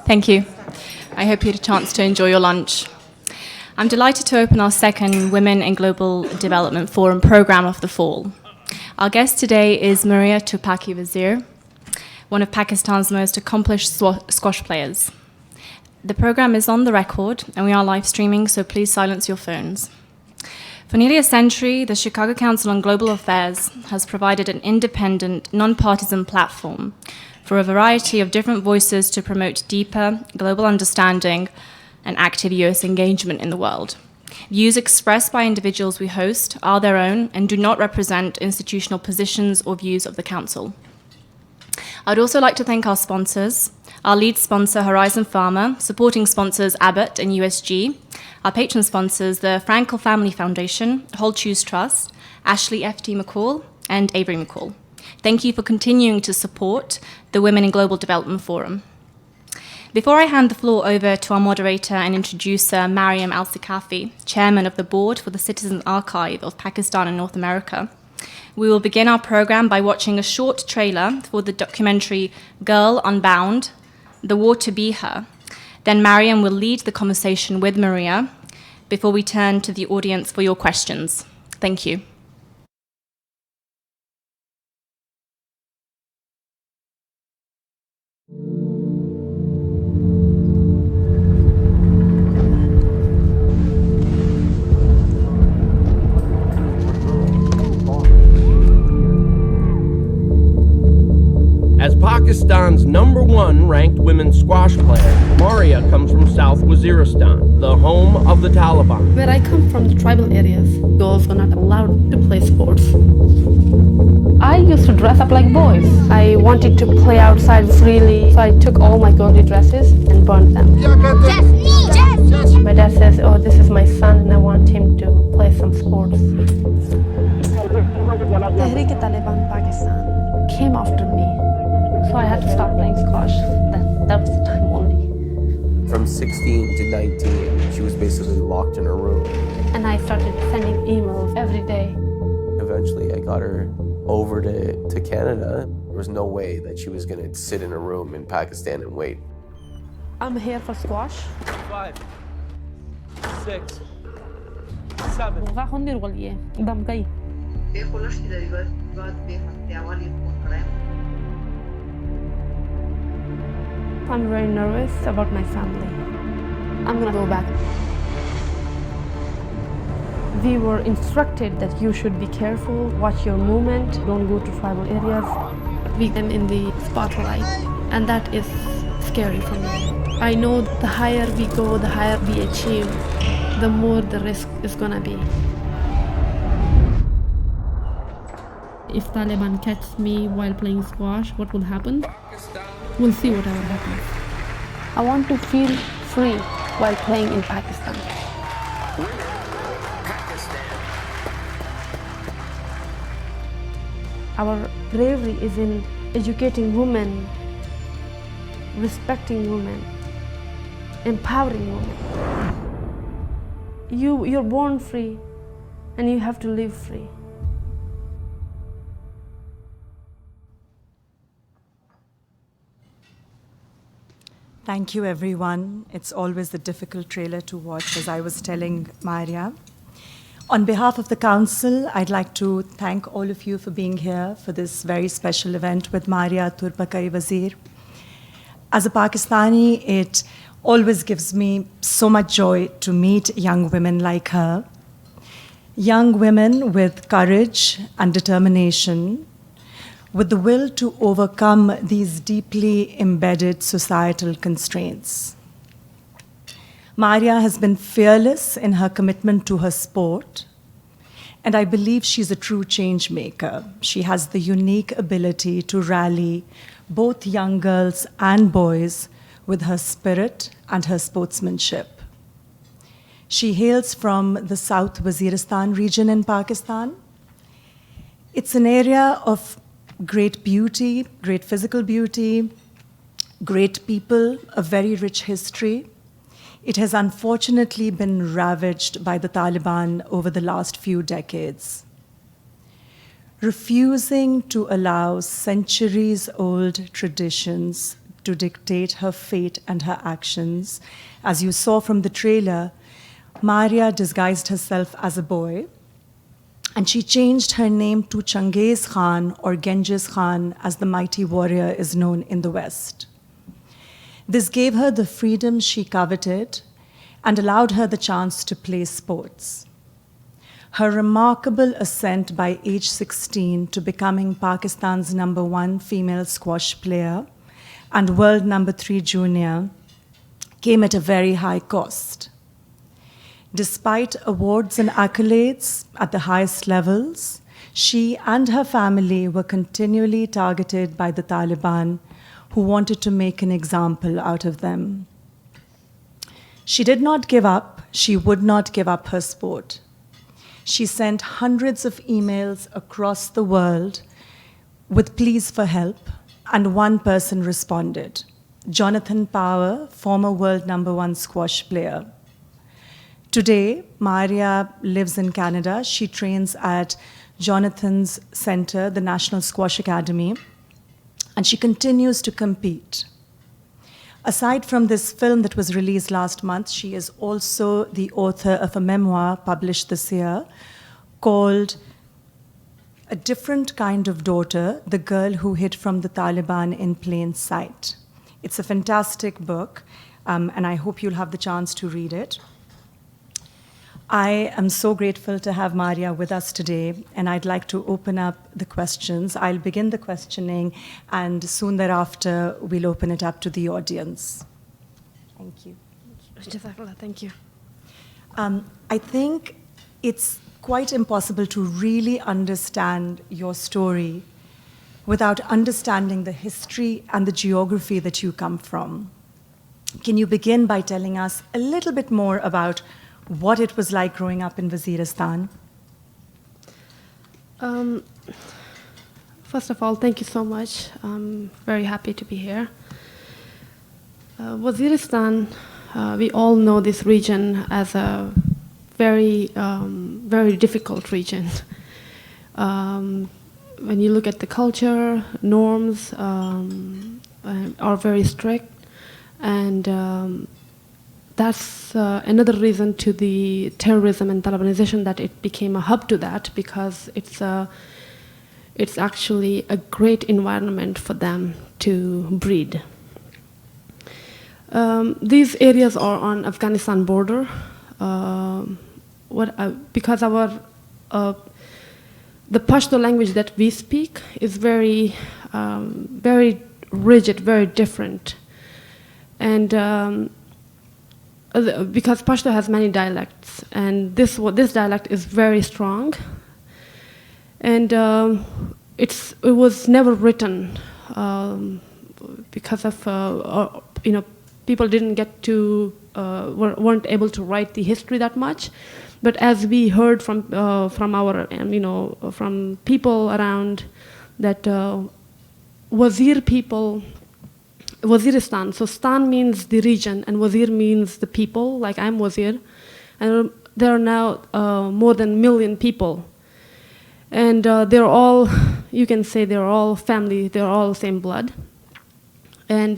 Thank you. I hope you had a chance to enjoy your lunch. I'm delighted to open our second Women in Global Development Forum program of the fall. Our guest today is Maria Toopakai Wazir, one of Pakistan's most accomplished squash players. The program is on the record and we are live streaming, so please silence your phones. For nearly a century, the Chicago Council on Global Affairs has provided an independent, non-partisan platform for a variety of different voices to promote deeper global understanding and active US engagement in the world. Views expressed by individuals we host are their own and do not represent institutional positions or views of the Council. I'd also like to thank our sponsors, our lead sponsor, Horizon Pharma, supporting sponsors Abbott and USG, our patron sponsors, the Frankel Family Foundation, Whole Choose Trust, Ashley F.T. McCall, and Avery McCall. Thank you for continuing to support the Women in Global Development Forum. Before I hand the floor over to our moderator and introducer, Mariam Al-Sikafi, chairman of the board for the Citizen Archive of Pakistan and North America, we will begin our program by watching a short trailer for the documentary Girl Unbound, The War to Be Her. Then Mariam will lead the conversation with Maria before we turn to the audience for your questions. Thank you. As Pakistan's #1 ranked women's squash player, Maria comes from South Waziristan, the home of the Taliban. Where I come from, the tribal areas, girls were not allowed to play sports. I used to dress up like boys. I wanted to play outside freely, so I took all my girly dresses and burned them. My dad says, oh, this is my son and I want him to play some sports. Taliban Pakistan came after me. So I had to start playing squash. That was the time only. From 16 to 19, she was basically locked in her room. And I started sending emails every day. Eventually, I got her over to Canada. There was no way that she was going to sit in a room in Pakistan and wait. I'm here for squash. 5, 6, 7. I'm very nervous about my family. I'm gonna go back. We were instructed that you should be careful, watch your movement, don't go to tribal areas. We am in the spotlight, and that is scary for me. I know the higher we go, the higher we achieve, the more the risk is gonna be. If Taliban catch me while playing squash, what will happen? We'll see whatever happens. I want to feel free while playing in Pakistan. Our bravery is in educating women, respecting women, empowering women. You're born free and you have to live free. Thank you, everyone. It's always a difficult trailer to watch, as I was telling Maria. On behalf of the Council, I'd like to thank all of you for being here for this very special event with Maria Toorpakai Wazir. As a Pakistani, it always gives me so much joy to meet young women like her. Young women with courage and determination, with the will to overcome these deeply embedded societal constraints. Maria has been fearless in her commitment to her sport, and I believe she's a true change maker. She has the unique ability to rally both young girls and boys with her spirit and her sportsmanship. She hails from the South Waziristan region in Pakistan. It's an area of great beauty, great physical beauty, great people, a very rich history. It has unfortunately been ravaged by the Taliban over the last few decades. Refusing to allow centuries-old traditions to dictate her fate and her actions. As you saw from the trailer, Maria disguised herself as a boy, and she changed her name to Changiz Khan, or Genghis Khan, as the mighty warrior is known in the West. This gave her the freedom she coveted and allowed her the chance to play sports. Her remarkable ascent by age 16 to becoming Pakistan's #1 female squash player and world #3 junior came at a very high cost. Despite awards and accolades at the highest levels, she and her family were continually targeted by the Taliban, who wanted to make an example out of them. She did not give up. She would not give up her sport. She sent hundreds of emails across the world with pleas for help, and one person responded, Jonathan Power, former world #1 squash player. Today, Maria lives in Canada. She trains at Jonathan's Center, the National Squash Academy, and she continues to compete. Aside from this film that was released last month, she is also the author of a memoir published this year called A Different Kind of Daughter, The Girl Who Hid from the Taliban in Plain Sight. It's a fantastic book, and I hope you'll have the chance to read it. I am so grateful to have Maria with us today, and I'd like to open up the questions. I'll begin the questioning, and soon thereafter, we'll open it up to the audience. Thank you. Thank you. I think it's quite impossible to really understand your story without understanding the history and the geography that you come from. Can you begin by telling us a little bit more about what it was like growing up in Waziristan? First of all, thank you so much. I'm very happy to be here. Waziristan, we all know this region as a very, very difficult region. When you look at the culture, norms are very strict, and that's another reason to the terrorism and Talibanization, that it became a hub to that, because it's actually a great environment for them to breed. These areas are on Afghanistan border. Because the Pashto language that we speak is very, very rigid, very different, and because Pashto has many dialects, and this dialect is very strong, and it was never written because of people didn't get to weren't able to write the history that much. But as we heard from our from people around, that Wazir people, Waziristan, so Stan means the region and Wazir means the people, like I'm Wazir, and there are now more than 1 million people, and they're all, you can say they're all family, they're all same blood. And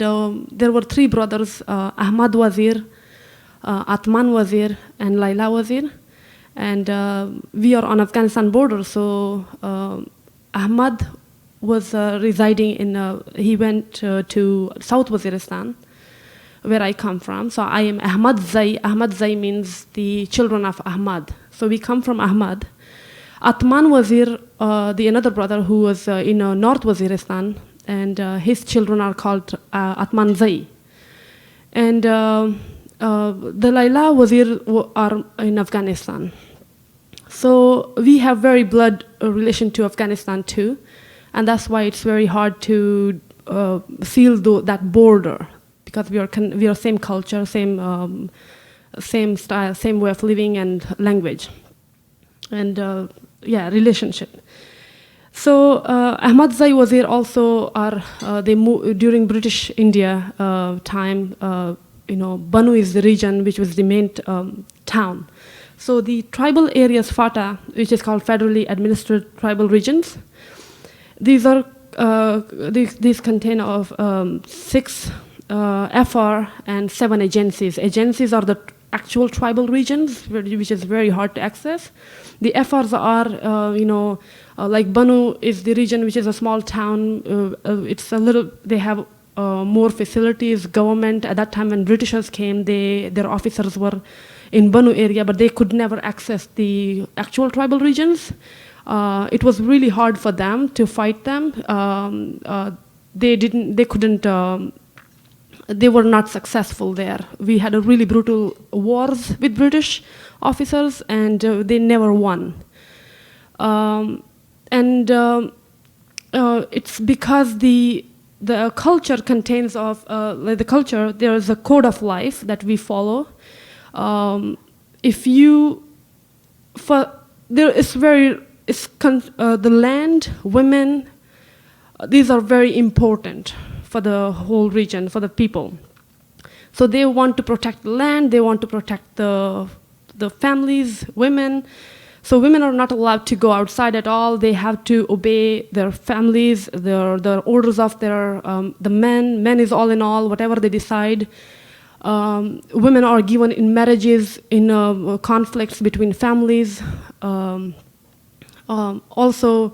there were 3 brothers, Ahmad Wazir, Atman Wazir, and Laila Wazir. And we are on Afghanistan border, so Ahmad was residing in, he went to South Waziristan, where I come from. So I am Ahmad Zai. Ahmad Zai means the children of Ahmad. So we come from Ahmad. Atman Wazir, the another brother who was in North Waziristan, and his children are called Atman Zai. And the Laila Wazir are in Afghanistan. So we have very blood relation to Afghanistan too, and that's why it's very hard to seal that border, because we are same culture, same style, same way of living and language, and relationship. So Ahmad Zai Wazir also are they moved during British India time. Banu is the region which was the main town. So the tribal areas, FATA, which is called federally administered tribal regions, these are these contain of 6 FR and 7 agencies. Agencies are the actual tribal regions, which is very hard to access. The FRs are, like Banu is the region which is a small town. They have more facilities, government. At that time when Britishers came, their officers were in Banu area, but they could never access the actual tribal regions. It was really hard for them to fight them. They were not successful there. We had a really brutal wars with British officers, and they never won. It's because the culture contains of the culture. There is a code of life that we follow. The land, women, these are very important for the whole region, for the people. So they want to protect the land, they want to protect the families, women. So women are not allowed to go outside at all. They have to obey their families, the orders of the men. Men is all in all, whatever they decide. Women are given in marriages, in conflicts between families. Also,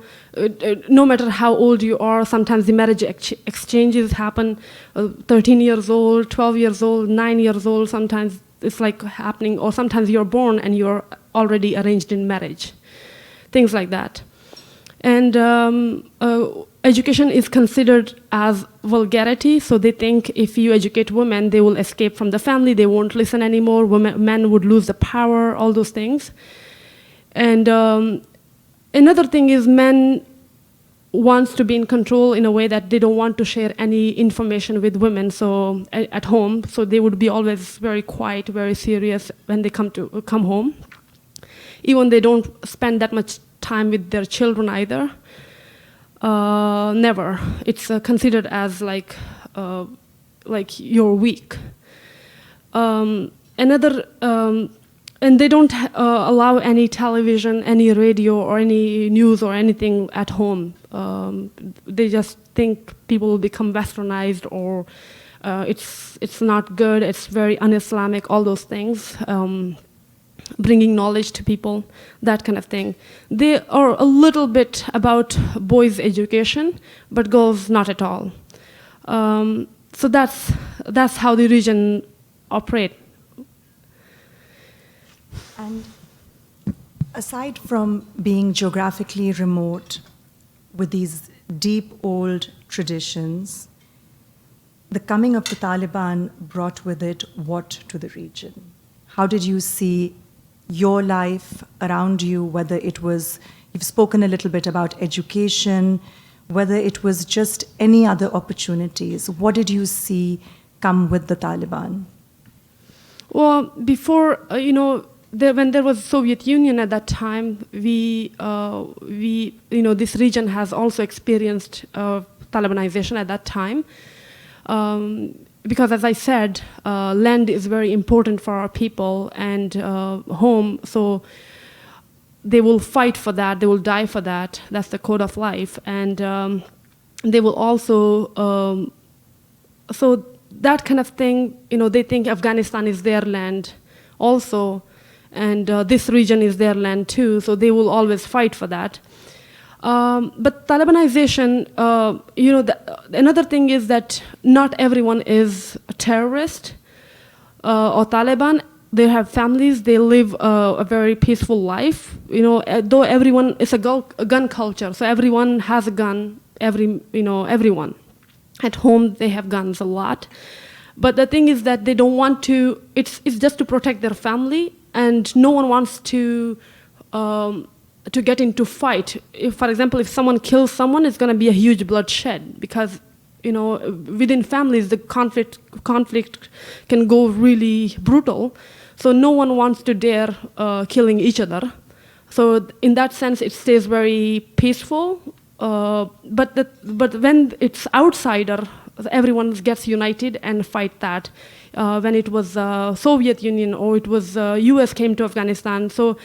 no matter how old you are, sometimes the marriage exchanges happen. 13 years old, 12 years old, 9 years old, sometimes it's like happening, or sometimes you're born and you're already arranged in marriage. Things like that. And education is considered as vulgarity, so they think if you educate women, they will escape from the family, they won't listen anymore, men would lose the power, all those things. And another thing is men wants to be in control in a way that they don't want to share any information with women at home, so they would be always very quiet, very serious when they come home. Even they don't spend that much time with their children either. Never. It's considered as like you're weak. And they don't allow any television, any radio, or any news or anything at home. They just think people will become westernized, or it's not good, it's very un-Islamic, all those things. Bringing knowledge to people, that kind of thing. They are a little bit about boys' education, but girls not at all. So that's how the region operates. And aside from being geographically remote with these deep old traditions, the coming of the Taliban brought with it what to the region? How did you see your life around you, whether it was, you've spoken a little bit about education, whether it was just any other opportunities, what did you see come with the Taliban? Well, before, when there was Soviet Union at that time, this region has also experienced Talibanization at that time. Because as I said, land is very important for our people, and home, so they will fight for that, they will die for that, that's the code of life. And they will also, so that kind of thing, they think Afghanistan is their land also, and this region is their land too, so they will always fight for that. But Talibanization, another thing is that not everyone is a terrorist or Taliban. They have families, they live a very peaceful life. Though everyone, it's a gun culture, so everyone has a gun, everyone. At home, they have guns a lot. But the thing is that they don't want to, it's just to protect their family, and no one wants to get into fight. If, for example, if someone kills someone, it's going to be a huge bloodshed, because within families the conflict can go really brutal. So no one wants to dare killing each other. So in that sense, it stays very peaceful. But when it's outsider, everyone gets united and fight that. When it was Soviet Union, or it was US came to Afghanistan, so.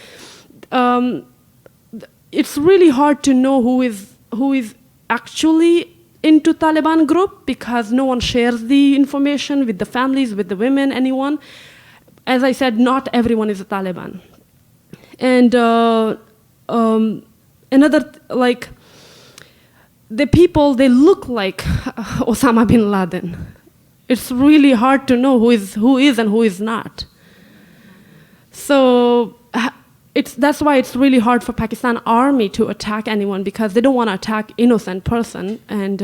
It's really hard to know who is actually into Taliban group because no one shares the information with the families, with the women, anyone. As I said, not everyone is a Taliban. And the people, they look like Osama bin Laden. It's really hard to know who is and who is not. So that's why it's really hard for Pakistan army to attack anyone because they don't want to attack innocent person and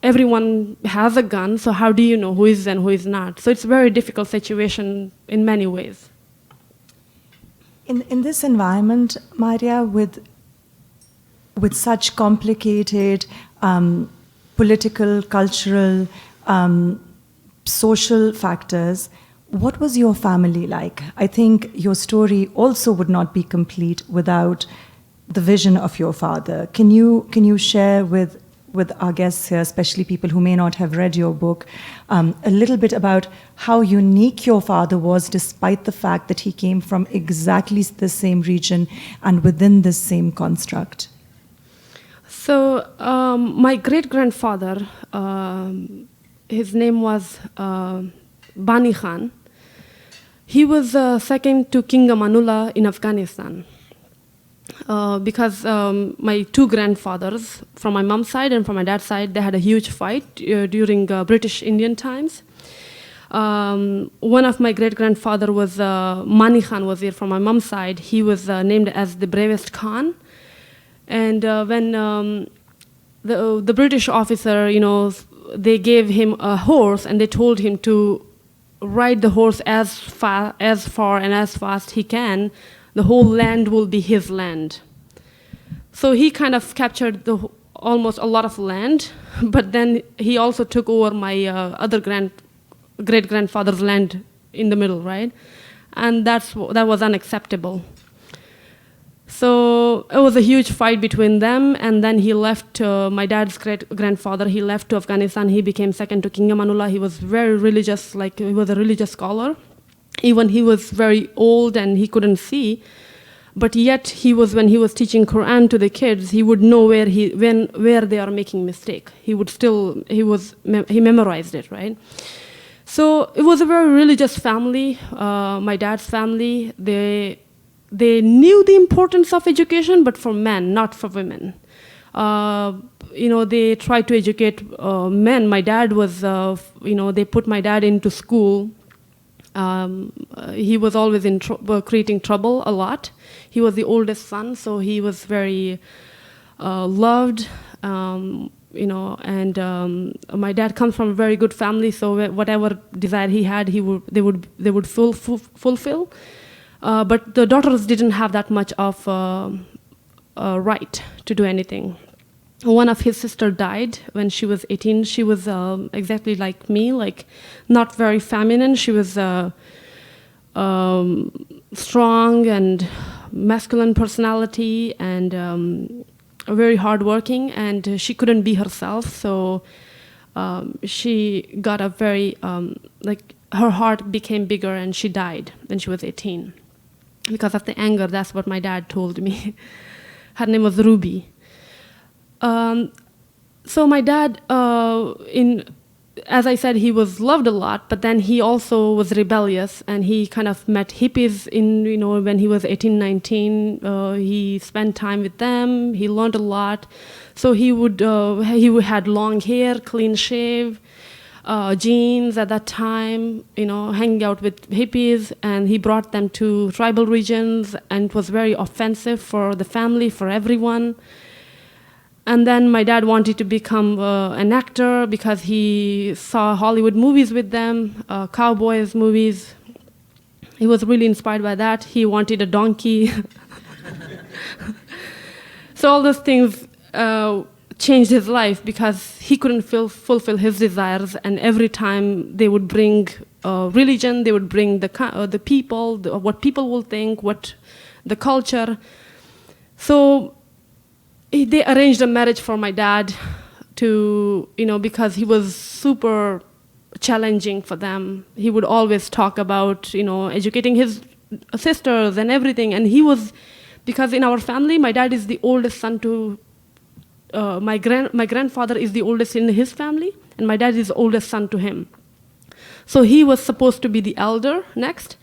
everyone has a gun. So how do you know who is and who is not? So it's a very difficult situation in many ways. In this environment, Maria, with such complicated political, cultural, social factors, what was your family like? I think your story also would not be complete without the vision of your father. Can you share with our guests here, especially people who may not have read your book, a little bit about how unique your father was despite the fact that he came from exactly the same region and within the same construct? So my great-grandfather, his name was Bani Khan. He was second to King Amanullah in Afghanistan. Because my two grandfathers, from my mom's side and from my dad's side, they had a huge fight during British Indian times. One of my great-grandfather was Mani Khan Wazir from my mom's side. He was named as the bravest Khan. And when the British officer, they gave him a horse and they told him to ride the horse as far and as fast he can, the whole land will be his land. So he kind of captured almost a lot of land, but then he also took over my other great-grandfather's land in the middle, right? And that was unacceptable. So it was a huge fight between them, and then he left, my dad's great-grandfather, he left to Afghanistan. He became second to King Amanullah. He was very religious, he was a religious scholar. Even he was very old and he couldn't see, but yet when he was teaching Quran to the kids, he would know where they are making mistake. He memorized it, right? So it was a very religious family, my dad's family. They knew the importance of education, but for men, not for women. They tried to educate men. My dad was, they put my dad into school. He was always creating trouble a lot. He was the oldest son, so he was very loved, and my dad comes from a very good family, so whatever desire he had, they would fulfill. But the daughters didn't have that much of right to do anything. One of his sisters died when she was 18. She was exactly like me, not very feminine. She was strong and masculine personality and very hardworking, and she couldn't be herself. So she got a very, her heart became bigger and she died when she was 18. Because of the anger, that's what my dad told me. Her name was Ruby. So my dad, as I said, he was loved a lot, but then he also was rebellious, and he kind of met hippies when he was 18, 19. He spent time with them. He learned a lot. So he had long hair, clean shave, jeans at that time, hanging out with hippies, and he brought them to tribal regions, and it was very offensive for the family, for everyone. And then my dad wanted to become an actor because he saw Hollywood movies with them, cowboys movies. He was really inspired by that. He wanted a donkey. So all those things changed his life because he couldn't fulfill his desires, and every time they would bring religion, they would bring the people, what people will think, what the culture. So they arranged a marriage for my dad because he was super challenging for them. He would always talk about, educating his sisters and everything, and he was Because in our family, my dad is the oldest son to, my grandfather is the oldest in his family, and my dad is the oldest son to him. So he was supposed to be the elder next.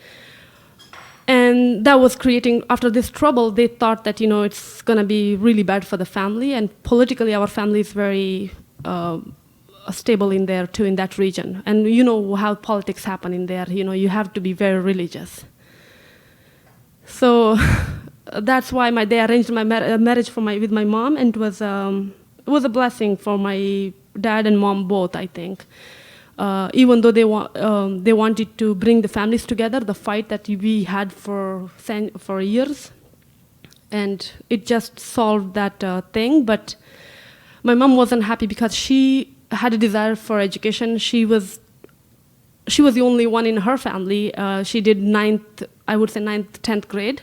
And that was creating, after this trouble, they thought that, it's going to be really bad for the family. And politically, our family is very stable in there, too, in that region. And you know how politics happen in there. You have to be very religious. So that's why they arranged my marriage with my mom. And it was a blessing for my dad and mom both, I think. Even though they wanted to bring the families together, the fight that we had for years, and it just solved that thing. But my mom wasn't happy because she had a desire for education. She was the only one in her family. She did 9th, 10th grade.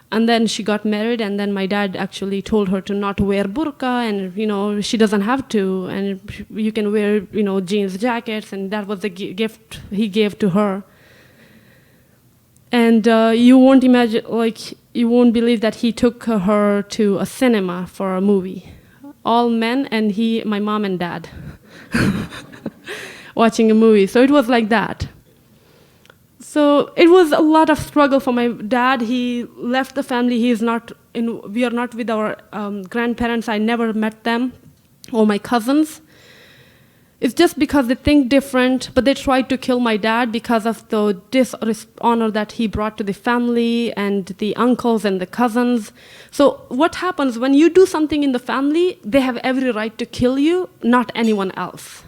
And then she got married, and then my dad actually told her to not wear burqa, and she doesn't have to, and you can wear jeans jackets, and that was the gift he gave to her. And you won't believe that he took her to a cinema for a movie, all men, and my mom and dad, watching a movie. So it was like that. So it was a lot of struggle for my dad. He left the family. We are not with our grandparents. I never met them or my cousins. It's just because they think different, but they tried to kill my dad because of the dishonor that he brought to the family and the uncles and the cousins. So what happens when you do something in the family, they have every right to kill you, not anyone else.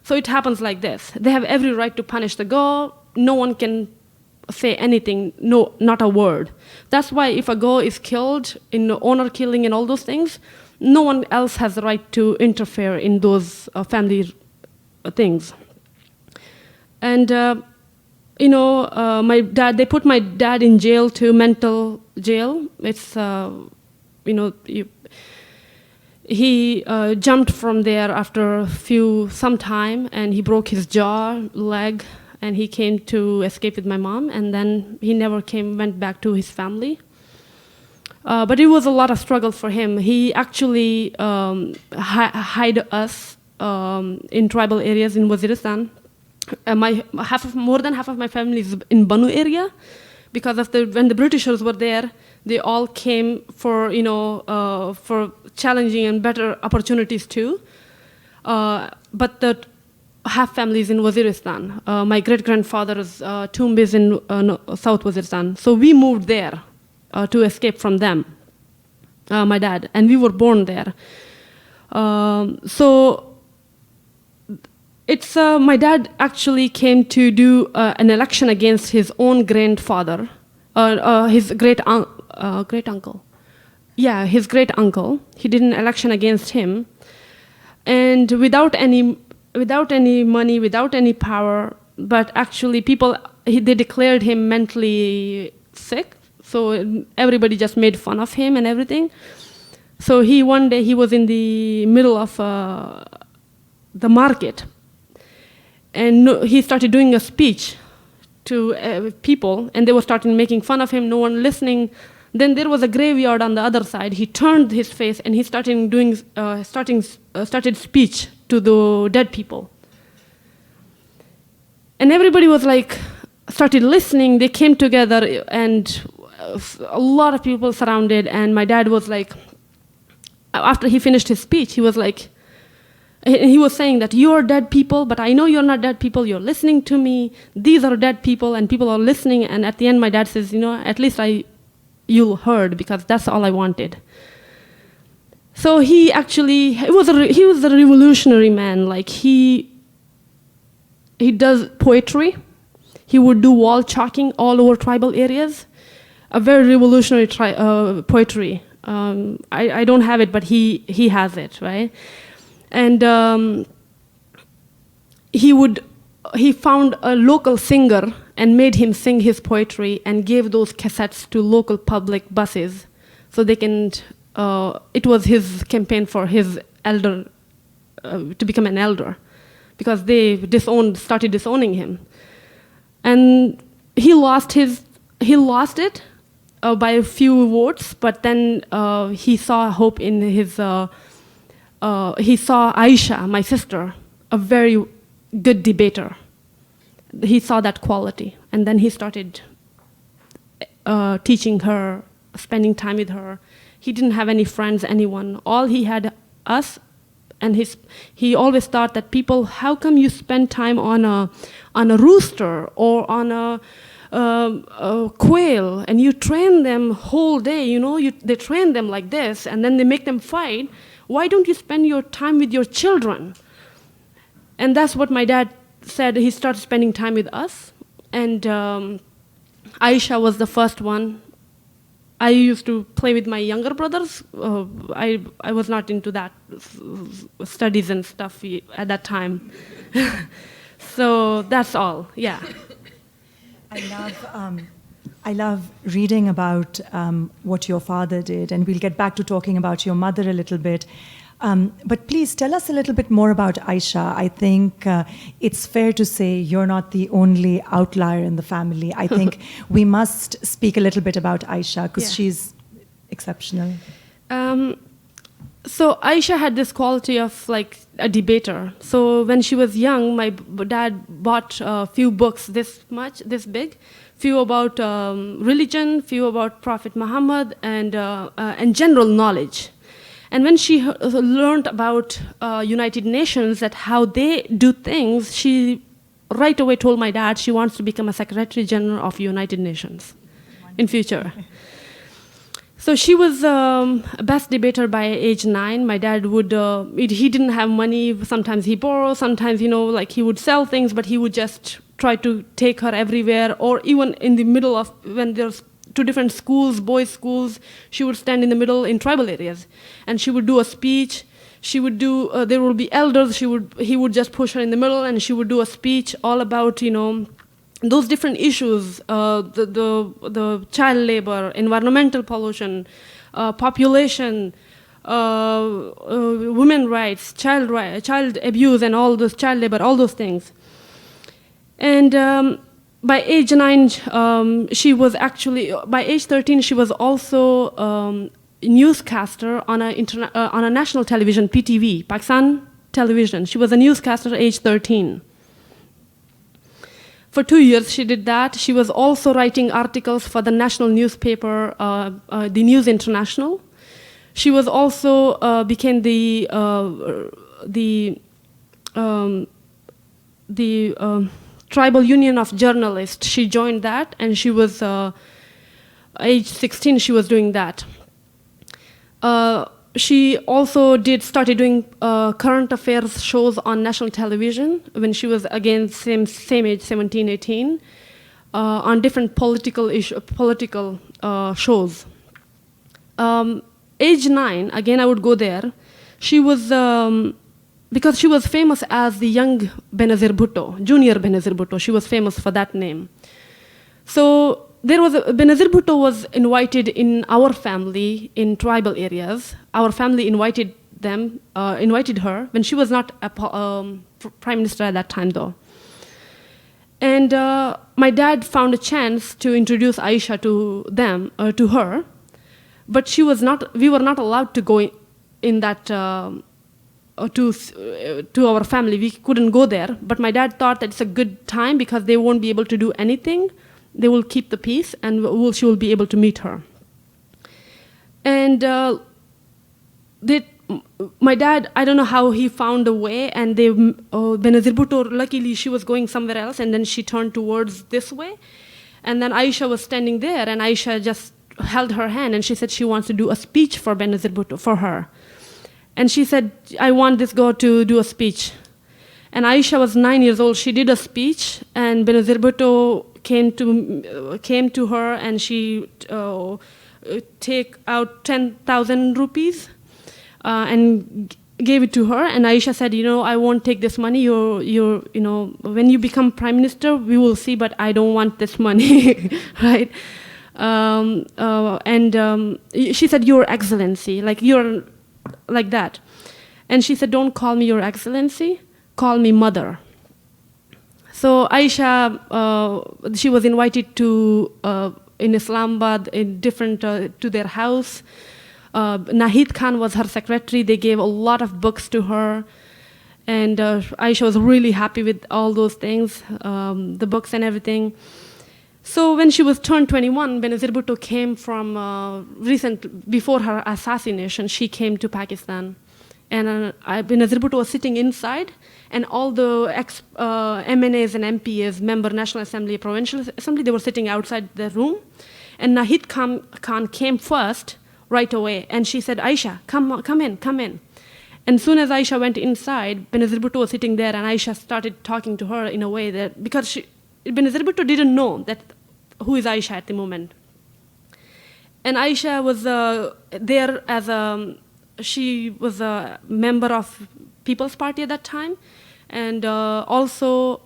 So it happens like this. They have every right to punish the girl. No one can say anything, no, not a word. That's why if a girl is killed in honor killing and all those things, no one else has the right to interfere in those family things. And my dad, they put my dad in jail, to mental jail. It's he jumped from there after some time, and he broke his jaw, leg. And he came to escape with my mom, and then he never went back to his family. But it was a lot of struggle for him. He actually hid us in tribal areas in Waziristan. More than half of my family is in Banu area, because when the Britishers were there, they all came for challenging and better opportunities too. But the half families in Waziristan. My great-grandfather's tomb is in South Waziristan. So we moved there to escape from them, my dad, and we were born there. So it's my dad actually came to do an election against his own grandfather, his great-uncle. Yeah, his great-uncle. He did an election against him, and without any money, without any power, but actually they declared him mentally sick, so everybody just made fun of him and everything. So one day he was in the middle of the market, and he started doing a speech to people, and they were starting making fun of him, no one listening. Then there was a graveyard on the other side. He turned his face and he started started speech to the dead people. And everybody was started listening. They came together, and a lot of people surrounded. And my dad was after he finished his speech, he was saying that you're dead people, but I know you're not dead people. You're listening to me. These are dead people, and people are listening. And at the end, my dad says, at least you heard, because that's all I wanted. So he was a revolutionary man. He does poetry. He would do wall chalking all over tribal areas. A very revolutionary poetry. I don't have it, but he has it, right? And he found a local singer and made him sing his poetry and gave those cassettes to local public buses so they can. It was his campaign for his elder to become an elder, because they started disowning him, and he lost it. by a few votes, but then he saw hope in his, he saw Aisha, my sister, a very good debater. He saw that quality, and then he started teaching her, spending time with her. He didn't have any friends, anyone. All he had us, and he always thought that people, how come you spend time on a rooster or on a quail, and you train them whole day, they train them like this, and then they make them fight. Why don't you spend your time with your children? And that's what my dad said. He started spending time with us, and Aisha was the first one. I used to play with my younger brothers. I was not into that, studies and stuff at that time. So that's all, yeah. I love reading about what your father did, and we'll get back to talking about your mother a little bit. But please tell us a little bit more about Aisha. I think it's fair to say you're not the only outlier in the family. I think we must speak a little bit about Aisha because she's exceptional. So Aisha had this quality of like a debater. So when she was young, my dad bought a few books this big, few about religion, few about Prophet Muhammad, and general knowledge. And when she learned about United Nations, that how they do things, she right away told my dad she wants to become a Secretary General of United Nations in future. So she was a best debater by age 9. My dad would, he didn't have money. Sometimes he borrowed, sometimes, like he would sell things, but he would just try to take her everywhere. Or even in the middle of, when there's 2 different schools, boys' schools, she would stand in the middle in tribal areas. And she would do a speech. She would do, there would be elders, he would just push her in the middle, and she would do a speech all about, those different issues, the child labor, environmental pollution, population, women rights, child abuse, and all those child labor, all those things. And by age 9, she was actually, by age 13, she was also a newscaster on a national television, PTV, Pakistan television. She was a newscaster at age 13. For 2 years, she did that. She was also writing articles for the national newspaper, the News International. She was also became the Tribal Union of Journalists. She joined that, and she was age 16. She was doing that. She also started doing current affairs shows on national television when she was, again, same age, 17, 18, on different political shows. Age 9, again, I would go there. She was, because she was famous as the young Benazir Bhutto, junior Benazir Bhutto. She was famous for that name. So Benazir Bhutto was invited in our family in tribal areas. Our family invited her when she was not a prime minister at that time, though. And my dad found a chance to introduce Aisha to her, but we were not allowed to go in that to our family. We couldn't go there, but my dad thought that it's a good time because they won't be able to do anything. They will keep the peace, and she will be able to meet her. And my dad, I don't know how he found a way, and Benazir Bhutto, luckily she was going somewhere else, and then she turned towards this way. And then Aisha was standing there, and Aisha just held her hand, and she said she wants to do a speech for Benazir Bhutto, for her. And she said, I want this girl to do a speech. And Aisha was 9 years old. She did a speech, and Benazir Bhutto came to her, and she take out 10,000 rupees and gave it to her. And Aisha said, I won't take this money. When you become prime minister, we will see, but I don't want this money, right? She said, Your Excellency, like you're like that. And she said, don't call me Your Excellency, call me Mother. So Aisha, she was invited to in Islamabad, in different to their house. Nahid Khan was her secretary. They gave a lot of books to her. And Aisha was really happy with all those things, the books and everything. So when she was turned 21, Benazir Bhutto came from before her assassination, she came to Pakistan. And Benazir Bhutto was sitting inside, and all the MNAs and MPs, member National Assembly, Provincial Assembly, they were sitting outside the room. And Nahid Khan came first right away, and she said, Aisha, come in. And as soon as Aisha went inside, Benazir Bhutto was sitting there, and Aisha started talking to her in a way that, because Benazir Bhutto didn't know that who is Aisha at the moment. And Aisha was there as she was a member of People's Party at that time, and also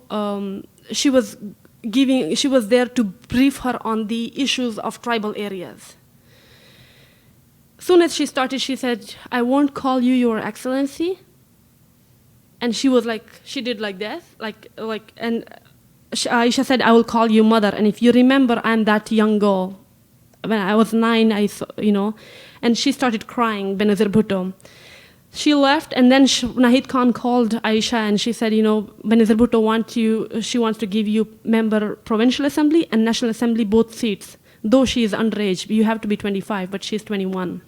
she was there to brief her on the issues of tribal areas. Soon as she started, she said, I won't call you Your Excellency. And she was like, she did like this, and Aisha said, I will call you Mother. And if you remember, I'm that young girl. When I was 9, and she started crying, Benazir Bhutto. She left, and then Nahid Khan called Aisha, and she said, Benazir Bhutto she wants to give you member Provincial Assembly and National Assembly, both seats. Though she is underage, you have to be 25, but she's 21.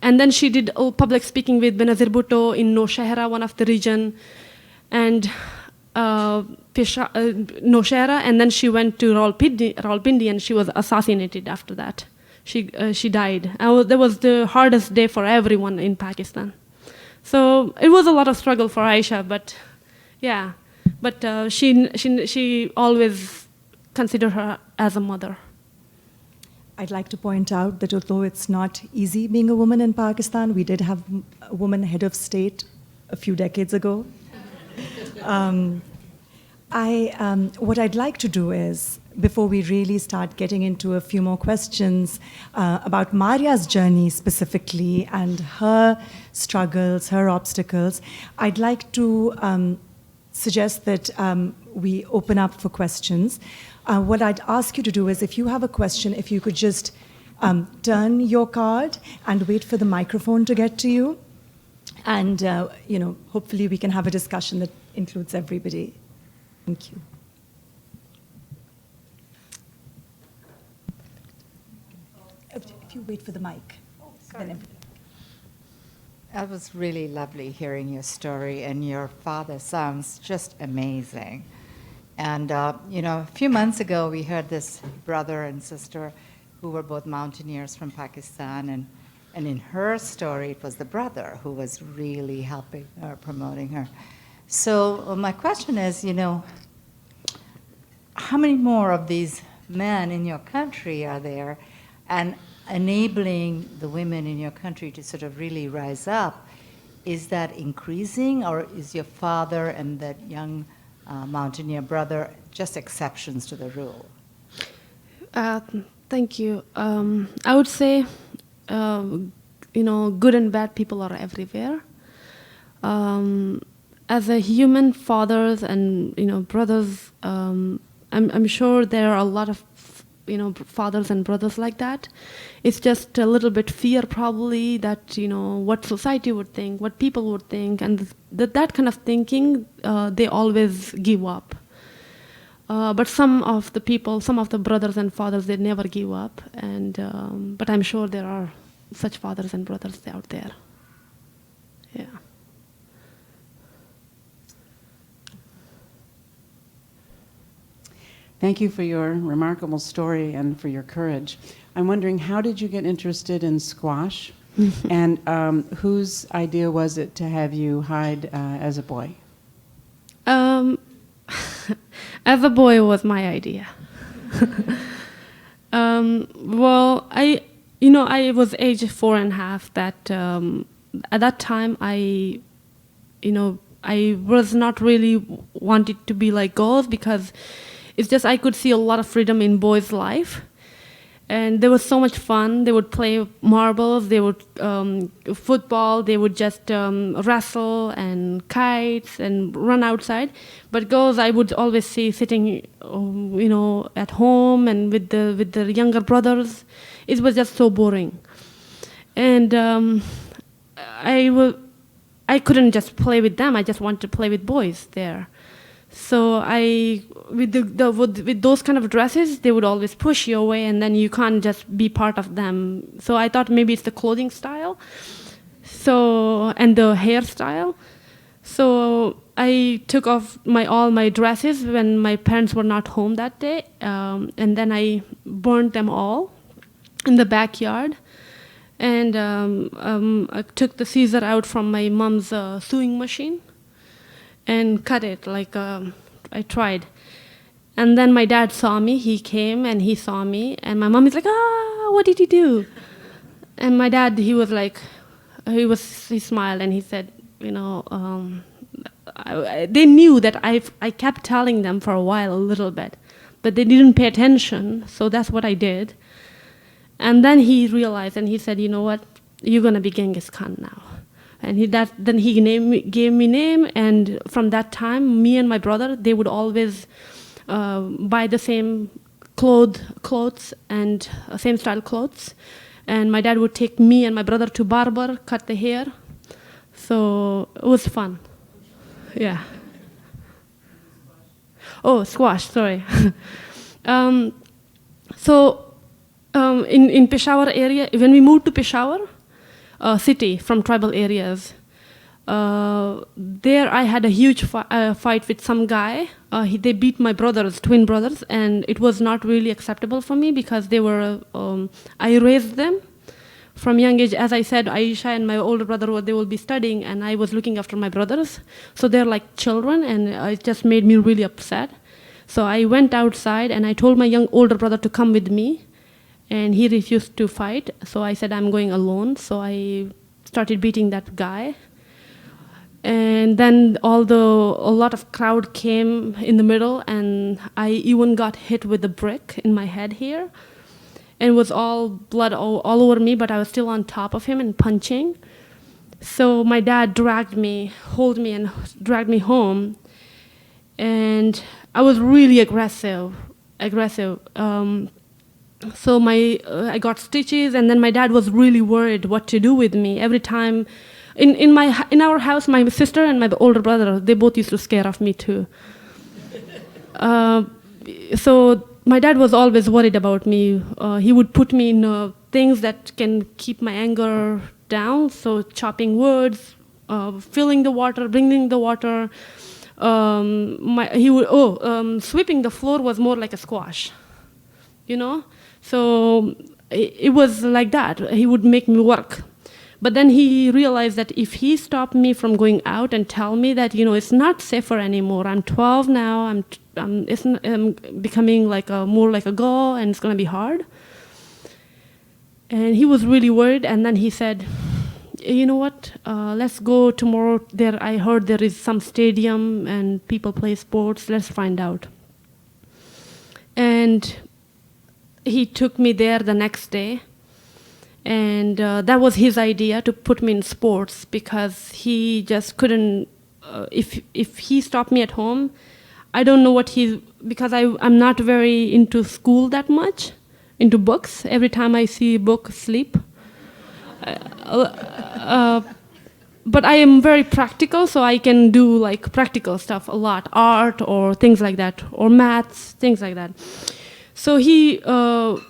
And then she did public speaking with Benazir Bhutto in Nowshera, one of the region, and Nowshera, and then she went to Rawalpindi, and she was assassinated after that. She died. That was the hardest day for everyone in Pakistan. So it was a lot of struggle for Aisha, but yeah, she always considered her as a mother. I'd like to point out that although it's not easy being a woman in Pakistan, we did have a woman head of state a few decades ago. What I'd like to do is, before we really start getting into a few more questions about Maria's journey specifically and her struggles, her obstacles, I'd like to suggest that we open up for questions. What I'd ask you to do is, if you have a question, if you could just turn your card and wait for the microphone to get to you. And hopefully we can have a discussion that includes everybody. Thank you. If you wait for the mic. Then That was really lovely hearing your story, and your father sounds just amazing. And, a few months ago, we heard this brother and sister who were both mountaineers from Pakistan, and in her story, it was the brother who was really helping her, promoting her. So my question is, how many more of these men in your country are there, and enabling the women in your country to sort of really rise up? Is that increasing, or is your father and that young mountaineer brother just exceptions to the rule? Thank you. I would say, good and bad people are everywhere. As a human, fathers and brothers, I'm sure there are a lot of fathers and brothers like that. It's just a little bit fear, probably, that what society would think, what people would think, and that kind of thinking, they always give up. But some of the brothers and fathers, they never give up, and but I'm sure there are such fathers and brothers out there. Yeah. Thank you for your remarkable story and for your courage. I'm wondering, how did you get interested in squash? And whose idea was it to have you hide as a boy? As a boy, it was my idea. Well, I was age 4.5. That at that time, I was not really wanted to be like girls, because it's just I could see a lot of freedom in boys' life. And there was so much fun. They would play marbles, they would football, they would just wrestle and kites and run outside. But girls, I would always see sitting, at home and with the younger brothers. It was just so boring. And I couldn't just play with them. I just wanted to play with boys there. So with those kind of dresses, they would always push you away, and then you can't just be part of them. So I thought maybe it's the clothing style, and the hairstyle. So I took off all my dresses when my parents were not home that day, and then I burned them all in the backyard. And I took the scissor out from my mom's sewing machine and cut it I tried. And then my dad saw me. He came and he saw me. And my mom is like, what did you do? And my dad, he smiled and he said, they knew that I kept telling them for a while a little bit, but they didn't pay attention. So that's what I did. And then he realized and he said, you know what, you're going to be Genghis Khan now. And then he gave me name, and from that time, me and my brother, they would always buy the same clothes and same style clothes. And my dad would take me and my brother to barber, cut the hair. So it was fun. Yeah. Oh, squash, sorry. In Peshawar area, when we moved to Peshawar city from tribal areas, there I had a huge fight with some guy. They beat my twin brothers, and it was not really acceptable for me because they were, I raised them from young age. As I said, Aisha and my older brother, they will be studying, and I was looking after my brothers. So they're like children, and it just made me really upset. So I went outside, and I told my older brother to come with me. And he refused to fight, so I said, I'm going alone. So I started beating that guy. And then a lot of crowd came in the middle, and I even got hit with a brick in my head here. And it was all blood all over me, but I was still on top of him and punching. So my dad dragged me home. And I was really aggressive. So I got stitches, and then my dad was really worried what to do with me. Every time, in our house, my sister and my older brother, they both used to scare of me too. So my dad was always worried about me. He would put me in things that can keep my anger down. So chopping woods, filling the water, bringing the water. Sweeping the floor was more like a squash, So it was like that. He would make me work. But then he realized that if he stopped me from going out and tell me that, it's not safer anymore. I'm 12 now. I'm becoming more like a girl, and it's going to be hard. And he was really worried. And then he said, you know what? Let's go tomorrow. I heard there is some stadium and people play sports. Let's find out. And he took me there the next day, and that was his idea, to put me in sports, because he just couldn't. If he stopped me at home, I don't know because I'm not very into school that much, into books. Every time I see a book, sleep. But I am very practical, so I can do practical stuff a lot, art or things like that, or maths, things like that. So he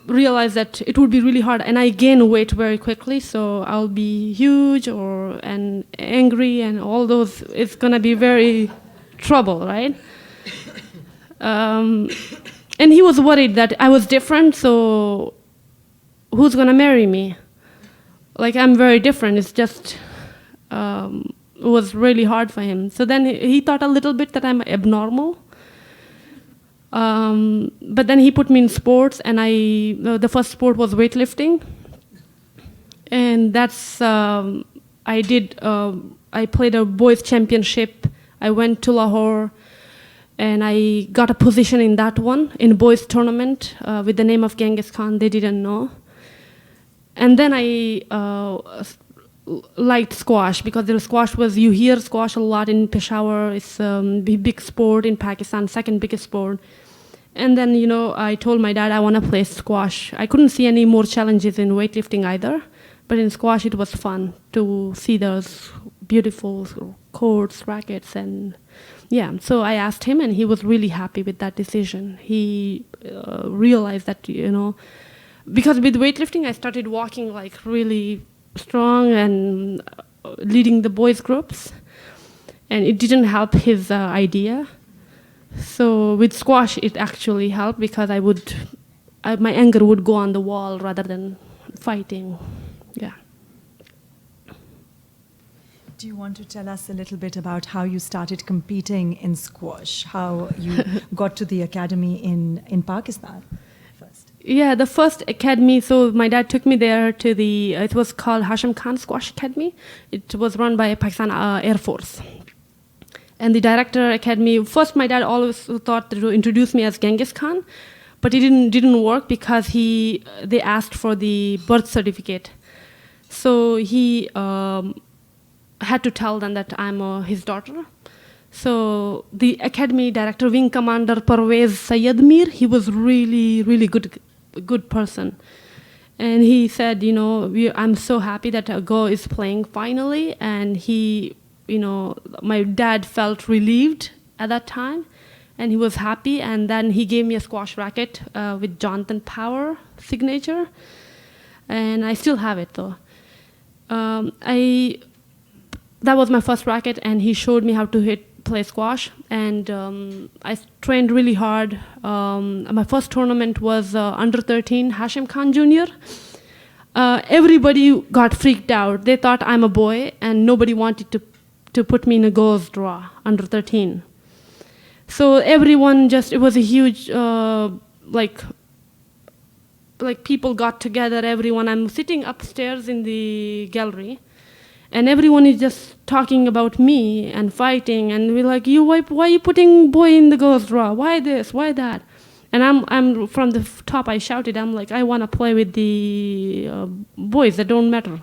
realized that it would be really hard, and I gain weight very quickly, so I'll be huge and angry and all those. It's gonna be very trouble, right? And he was worried that I was different, so who's gonna marry me? I'm very different. It's just it was really hard for him. So then he thought a little bit that I'm abnormal. But then he put me in sports, and the first sport was weightlifting. And that's, I played a boys championship. I went to Lahore, and I got a position in that one, in boys tournament, with the name of Genghis Khan. They didn't know. And then I liked squash, because you hear squash a lot in Peshawar. It's a big sport in Pakistan, second biggest sport. And then, I told my dad I want to play squash. I couldn't see any more challenges in weightlifting either, but in squash it was fun to see those beautiful courts, rackets, and yeah. So I asked him, and he was really happy with that decision. He realized that, because with weightlifting I started walking like really strong and leading the boys groups, and it didn't help his idea. So with squash it actually helped, because my anger would go on the wall rather than fighting. Yeah. Do you want to tell us a little bit about how you started competing in squash, how you got to the academy in Pakistan first? Yeah, the first academy, so my dad took me there to it was called Hashim Khan Squash Academy. It was run by Pakistan Air Force. And the director academy, first my dad always thought to introduce me as Genghis Khan, but it didn't work, because they asked for the birth certificate. So he had to tell them that I'm his daughter. So the academy director, Wing Commander Parvez Sayed Mir, he was really, really good person. And he said, I'm so happy that a girl is playing finally. And my dad felt relieved at that time, and he was happy. And then he gave me a squash racket with Jonathan Power signature, and I still have it though. That was my first racket, and he showed me how to play squash, and I trained really hard. My first tournament was under 13 Hashim Khan Jr. Everybody got freaked out. They thought I'm a boy, and nobody wanted to put me in a girls' draw under 13. So everyone it was a huge, like people got together, everyone. I'm sitting upstairs in the gallery, and everyone is just talking about me and fighting, and we're like, why are you putting boy in the girls' draw? Why this? Why that? And I'm from the top, I shouted, I'm like, I want to play with the boys, that don't matter.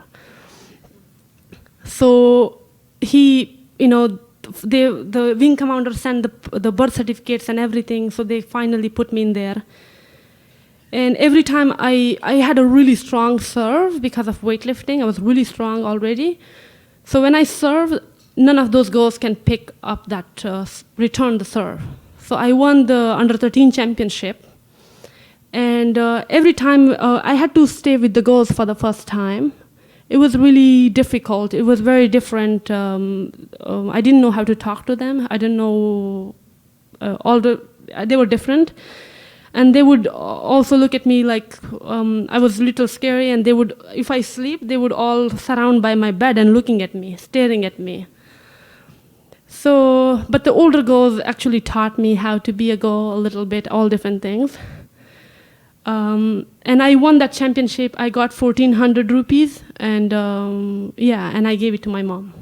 So he, the wing commander sent the birth certificates and everything, so they finally put me in there. And every time I had a really strong serve because of weightlifting. I was really strong already. So when I serve, none of those girls can pick up that, return the serve. So I won the under 13 championship. And every time I had to stay with the girls for the first time. It was really difficult. It was very different. I didn't know how to talk to them. I didn't know they were different. And they would also look at me like I was a little scary, and if I sleep, they would all surround by my bed and looking at me, staring at me. So, but the older girls actually taught me how to be a girl a little bit, all different things. And I won that championship. I got 1,400 rupees, and and I gave it to my mom.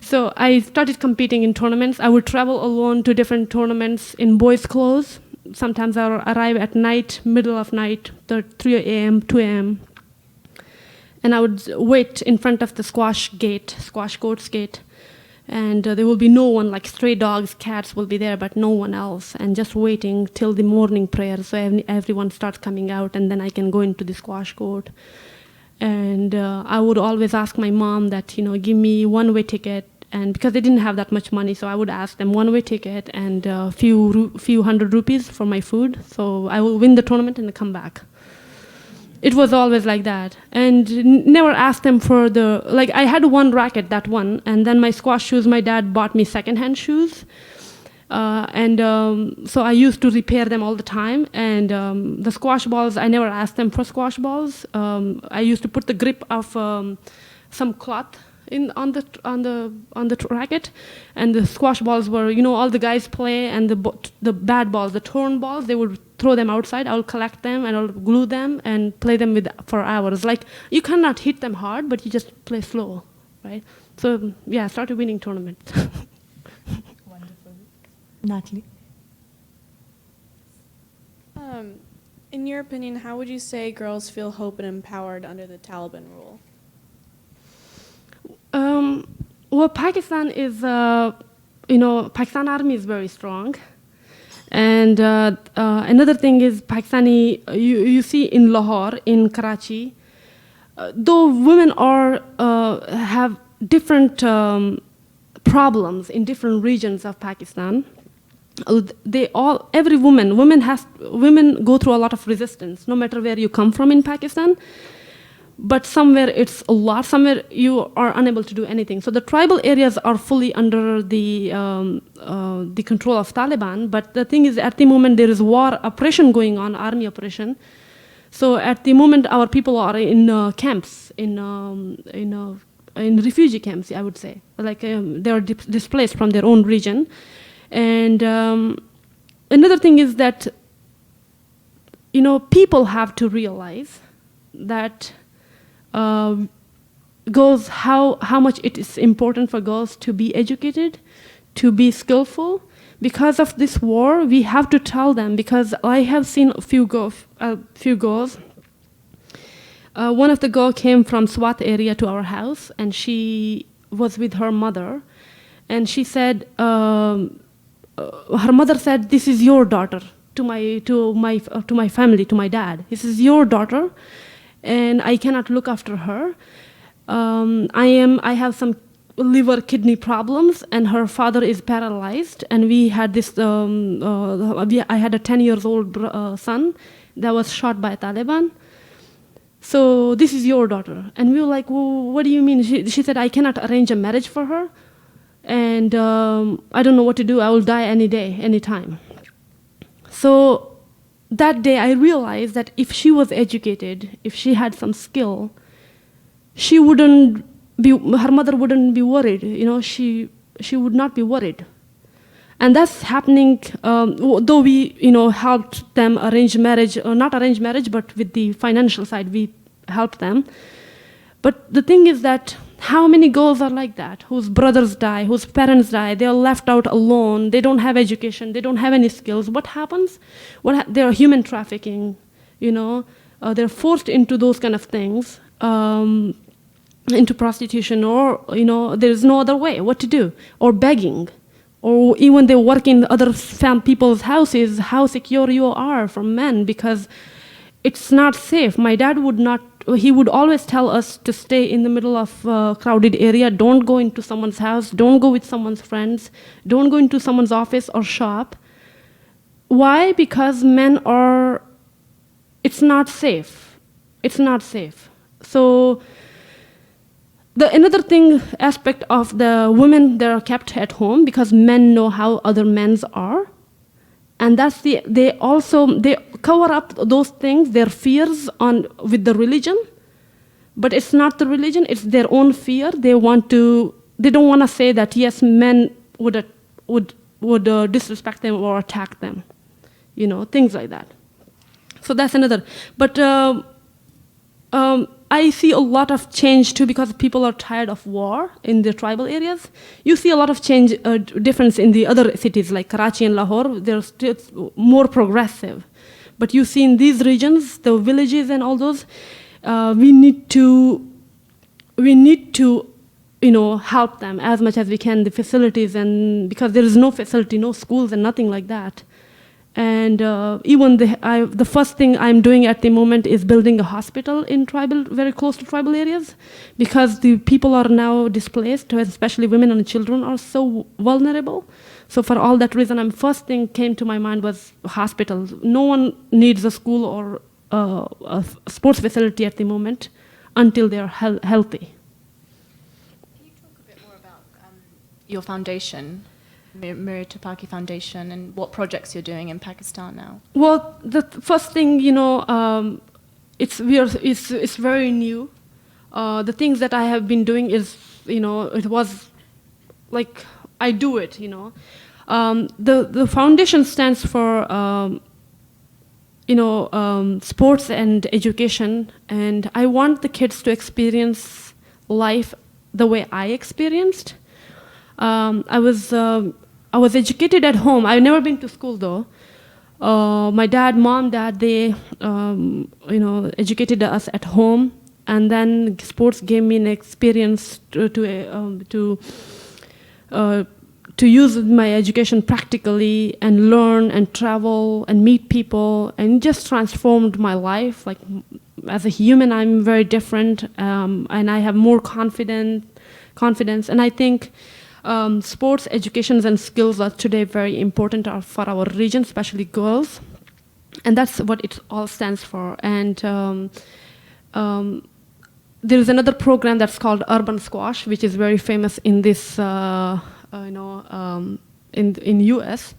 So I started competing in tournaments. I would travel alone to different tournaments in boys' clothes. Sometimes I would arrive at night, middle of night, 3 a.m., 2 a.m. And I would wait in front of the squash courts gate. And there will be no one, like stray dogs, cats will be there, but no one else. And just waiting till the morning prayer, so everyone starts coming out, and then I can go into the squash court. And I would always ask my mom that, give me one-way ticket. And because they didn't have that much money, so I would ask them one-way ticket and a few hundred rupees for my food. So I will win the tournament and come back. It was always like that. And never asked them for I had one racket that won, and then my squash shoes, my dad bought me secondhand shoes. So I used to repair them all the time. And the squash balls, I never asked them for squash balls. I used to put the grip of some cloth on the racket, and the squash balls were, all the guys play, and the bad balls, the torn balls, they would throw them outside. I'll collect them and I'll glue them and play them for hours. Like, you cannot hit them hard, but you just play slow, right? So I started winning tournaments. Wonderful. Natalie. In your opinion, how would you say girls feel hope and empowered under the Taliban rule? Well, Pakistan is, Pakistan army is very strong. And another thing is Pakistani, you see in Lahore, in Karachi, though women have different problems in different regions of Pakistan, women go through a lot of resistance, no matter where you come from in Pakistan. But somewhere it's a lot, somewhere you are unable to do anything. So the tribal areas are fully under the control of Taliban. But the thing is, at the moment there is war operation going on, army operation. So at the moment our people are in camps, in refugee camps, I would say. Like they are displaced from their own region. And another thing is that, people have to realize that girls, how much it is important for girls to be educated, to be skillful. Because of this war, we have to tell them, because I have seen a few girls. One of the girls came from Swat area to our house, and she was with her mother. And she said, her mother said, "This is your daughter," to my family, to my dad. "This is your daughter, and I cannot look after her. I have some liver kidney problems, and her father is paralyzed, and we had this. I had a 10-year-old son that was shot by Taliban. So this is your daughter." And we were like, "Well, what do you mean?" She said, "I cannot arrange a marriage for her, and I don't know what to do. I will die any day, any time." So that day I realized that if she was educated, if she had some skill, her mother wouldn't be worried. She would not be worried. And that's happening, though we helped them arrange marriage, not arrange marriage, but with the financial side, we helped them. But the thing is that how many girls are like that, whose brothers die, whose parents die, they are left out alone, they don't have education, they don't have any skills. What happens? They are human trafficking, they're forced into those kind of things, into prostitution, or, there's no other way, what to do, or begging. Or even they work in other people's houses, how secure you are from men, because it's not safe. My dad he would always tell us to stay in the middle of a crowded area, don't go into someone's house, don't go with someone's friends, don't go into someone's office or shop. Why? Because it's not safe. It's not safe. So another aspect of the women, they are kept at home because men know how other men are. And they cover up those things, their fears with the religion. But it's not the religion, it's their own fear. They don't want to say that, yes, men would disrespect them or attack them. Things like that. So that's another. But I see a lot of change too, because people are tired of war in the tribal areas. You see a lot of difference in the other cities like Karachi and Lahore. They're still more progressive. But you see in these regions, the villages and all those, we need to help them as much as we can, the facilities, and because there is no facility, no schools and nothing like that. And even the first thing I'm doing at the moment is building a hospital very close to tribal areas, because the people are now displaced, especially women and children are so vulnerable. So for all that reason, first thing came to my mind was hospitals. No one needs a school or a sports facility at the moment until they're healthy. Can you talk a bit more about your foundation? Maria Toorpakai Foundation, and what projects you're doing in Pakistan now? Well, the first thing, it's very new. The things that I have been doing is, it was like I do it. The foundation stands for, sports and education, and I want the kids to experience life the way I experienced. I was educated at home. I've never been to school though. My mom, dad, they educated us at home, and then sports gave me an experience to use my education practically and learn and travel and meet people, and it just transformed my life. Like as a human, I'm very different, and I have more confidence. And I think sports educations and skills are today very important for our region, especially girls, and that's what it all stands for. And there is another program that's called Urban Squash, which is very famous in this, in US.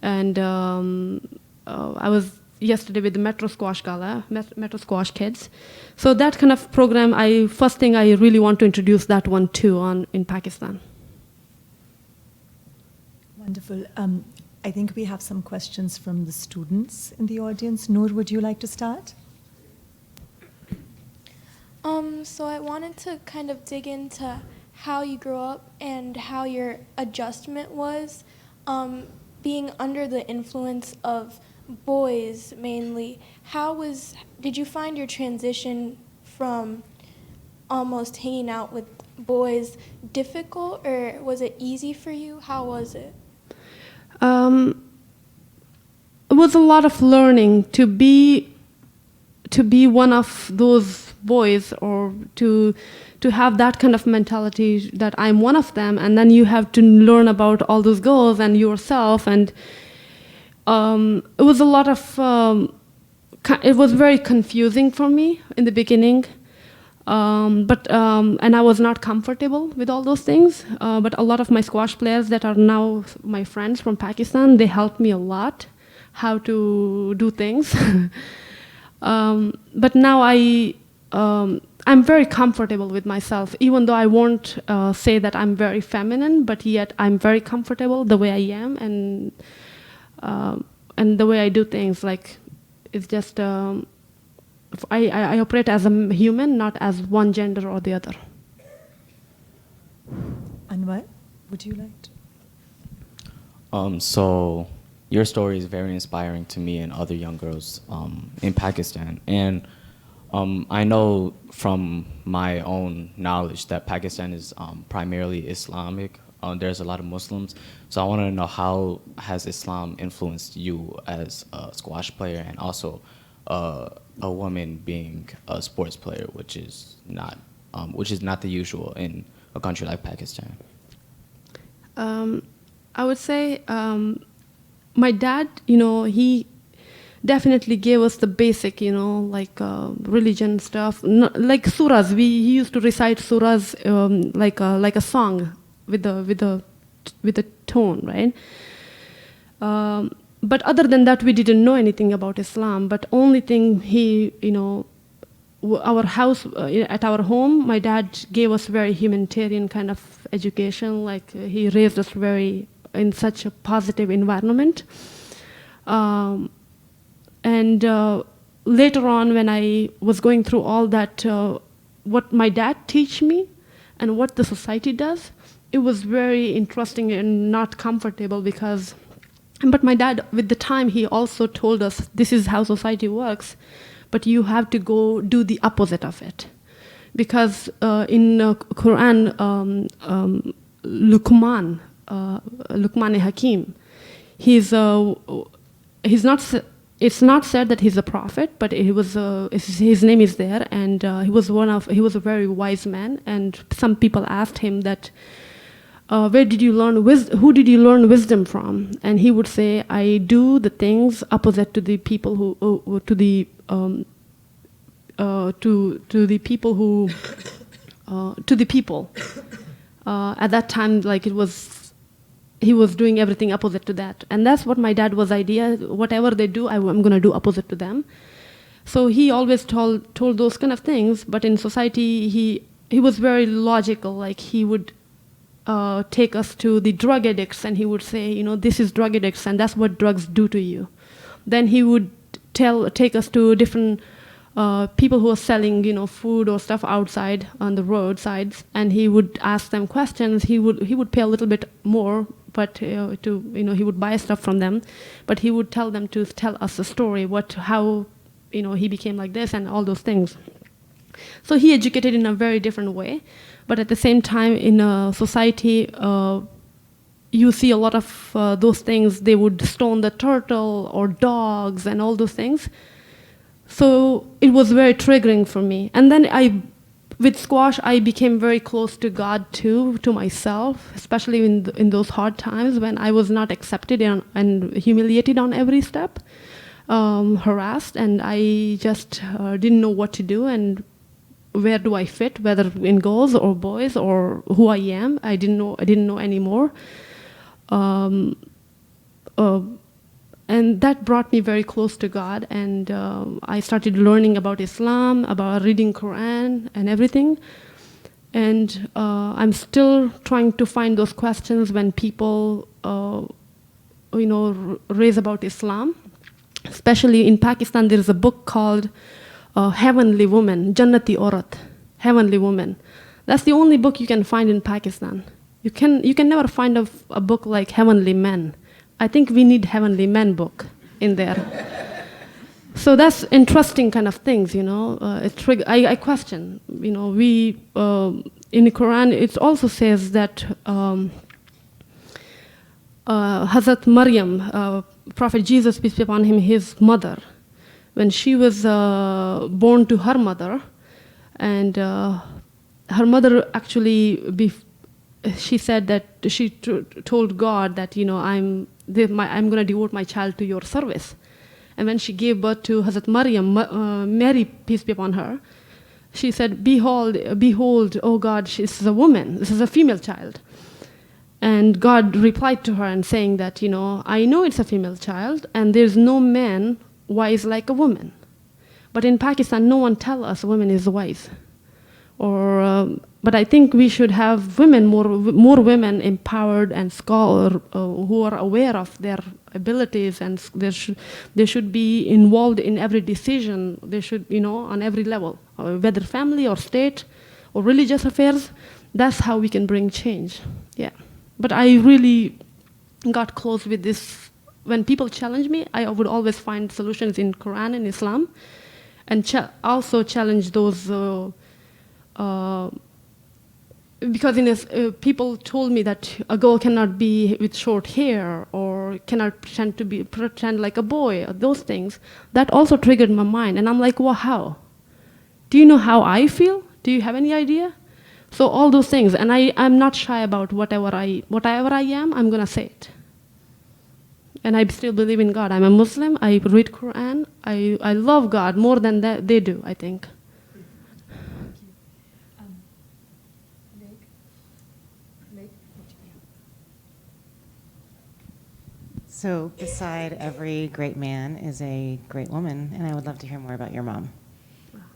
And I was yesterday with the Metro Squash Gala, Metro Squash kids. So that kind of program, first thing I really want to introduce that one too in Pakistan. Wonderful. I think we have some questions from the students in the audience. Noor, would you like to start? So I wanted to kind of dig into how you grew up and how your adjustment was, being under the influence of boys mainly. Did you find your transition from almost hanging out with boys difficult, or was it easy for you? How was it? It was a lot of learning to be one of those boys, or to have that kind of mentality that I'm one of them, and then you have to learn about all those girls and yourself. And it was a lot of it was very confusing for me in the beginning, but I was not comfortable with all those things. But a lot of my squash players that are now my friends from Pakistan, they helped me a lot how to do things. But now I'm very comfortable with myself, even though I won't say that I'm very feminine, but yet I'm very comfortable the way I am, and the way I do things. Like, it's just I operate as a human, not as one gender or the other. Anwar, would you like to? So your story is very inspiring to me and other young girls in Pakistan. And I know from my own knowledge that Pakistan is primarily Islamic. There's a lot of Muslims. So I want to know, how has Islam influenced you as a squash player, and also a woman being a sports player, which is not the usual in a country like Pakistan? I would say my dad, he definitely gave us the basic, like religion stuff, like surahs. He used to recite surahs like a song with a tone, right? But other than that, we didn't know anything about Islam. But only thing our house, at our home, my dad gave us very humanitarian kind of education. Like he raised us in such a positive environment. And later on, when I was going through all that, what my dad teach me and what the society does, it was very interesting and not comfortable but my dad, with the time, he also told us, this is how society works, but you have to go do the opposite of it. Because in Quran, Luqman Hakim, it's not said that he's a prophet, but his name is there, and he was a very wise man. And some people asked him that, who did you learn wisdom from? And he would say, I do the things opposite to the people to the people. At that time, like he was doing everything opposite to that. And that's what my dad was idea. Whatever they do, I'm going to do opposite to them. So he always told those kind of things. But in society, he was very logical. Like he would take us to the drug addicts, and he would say, this is drug addicts, and that's what drugs do to you. Then he would take us to different people who are selling, food or stuff outside on the roadsides, and he would ask them questions. He would pay a little bit more but he would buy stuff from them, but he would tell them to tell us a story, how he became like this and all those things. So he educated in a very different way, but at the same time, in a society, you see a lot of those things. They would stone the turtle or dogs and all those things. So it was very triggering for me. And then with squash, I became very close to God too, to myself, especially in those hard times when I was not accepted and humiliated on every step, harassed, and I just didn't know what to do and where do I fit, whether in girls or boys or who I am. I didn't know anymore. And that brought me very close to God, and I started learning about Islam, about reading Quran and everything. And I'm still trying to find those questions when people, raise about Islam. Especially in Pakistan, there is a book called Heavenly Woman, Jannati Aurat, Heavenly Woman. That's the only book you can find in Pakistan. You can never find a book like Heavenly Men. I think we need Heavenly Men book in there. So that's interesting kind of things, I question, we in the Quran it also says that Hazrat Maryam, Prophet Jesus, peace be upon him, his mother, when she was born to her mother, and her mother actually she said that she told God that I'm going to devote my child to your service. And when she gave birth to Hazrat Maryam, Mary, peace be upon her, she said, behold, oh God, this is a woman, this is a female child. And God replied to her and saying that, I know it's a female child, and there's no man wise like a woman. But in Pakistan, no one tell us a woman is wise. But I think we should have more women empowered and scholar who are aware of their abilities, and they should be involved in every decision. They should, on every level, whether family or state or religious affairs. That's how we can bring change. Yeah. But I really got close with this. When people challenge me, I would always find solutions in Quran and Islam, and also challenge those. Because people told me that a girl cannot be with short hair or cannot pretend like a boy, or those things. That also triggered my mind, and I'm like, well, how? Do you know how I feel? Do you have any idea? So all those things, and I'm not shy about whatever I am. I'm gonna say it. And I still believe in God. I'm a Muslim. I read Quran. I love God more than they do, I think. So beside every great man is a great woman, and I would love to hear more about your mom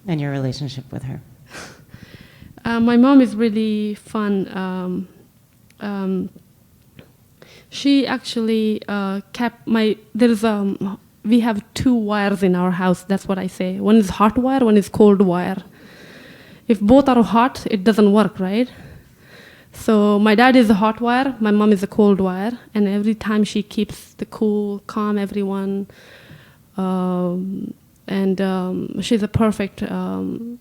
and your relationship with her. My mom is really fun. She actually kept we have 2 wires in our house, that's what I say. One is hot wire, one is cold wire. If both are hot, it doesn't work, right? So my dad is a hot wire, my mom is a cold wire, and every time she keeps the cool, calm everyone, and she's a perfect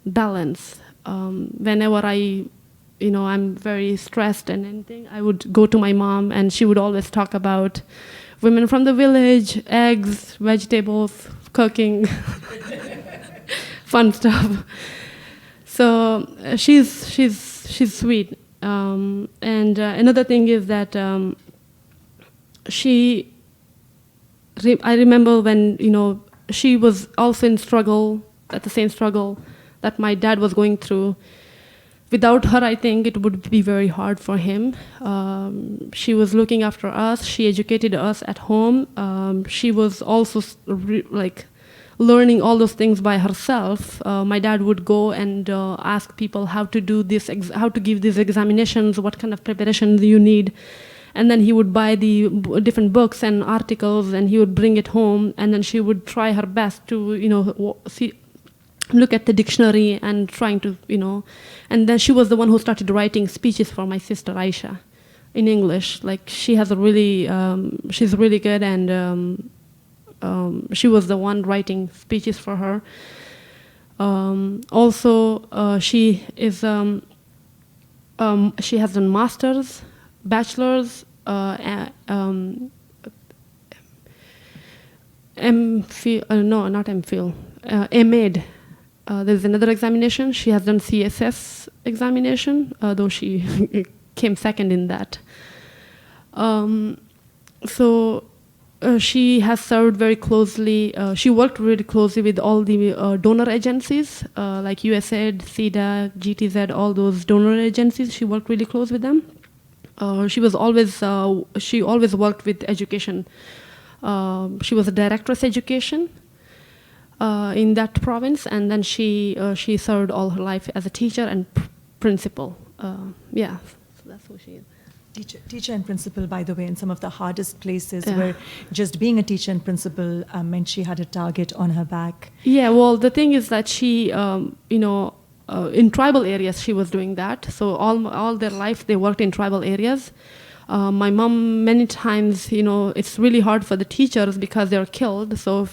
balance. Whenever I'm very stressed and anything, I would go to my mom, and she would always talk about women from the village, eggs, vegetables, cooking, fun stuff. So she's sweet. And another thing is that I remember when, she was also in the same struggle that my dad was going through. Without her, I think it would be very hard for him. She was looking after us. She educated us at home. She was also learning all those things by herself. My dad would go and ask people how to do this, how to give these examinations, what kind of preparation you need. And then he would buy the different books and articles, and he would bring it home, and then she would try her best to, look at the dictionary and trying to, and then she was the one who started writing speeches for my sister Aisha. in English. Like she has a really, she's really good, and she was the one writing speeches for her. Also, she is she has a master's, bachelor's, MPhil, no, not MPhil, MAd. There's another examination. She has done CSS examination, though she came second in that. She has served very closely. She worked really closely with all the donor agencies, like USAID, CEDA, GTZ, all those donor agencies. She worked really close with them. She always worked with education. She was a directress education in that province, and then she served all her life as a teacher and principal. Yeah, so that's who she is. Teacher and principal, by the way, in some of the hardest places where just being a teacher and principal meant she had a target on her back. Yeah, well, the thing is that she, in tribal areas, she was doing that. So all their life, they worked in tribal areas. My mom, many times, it's really hard for the teachers because they're killed. So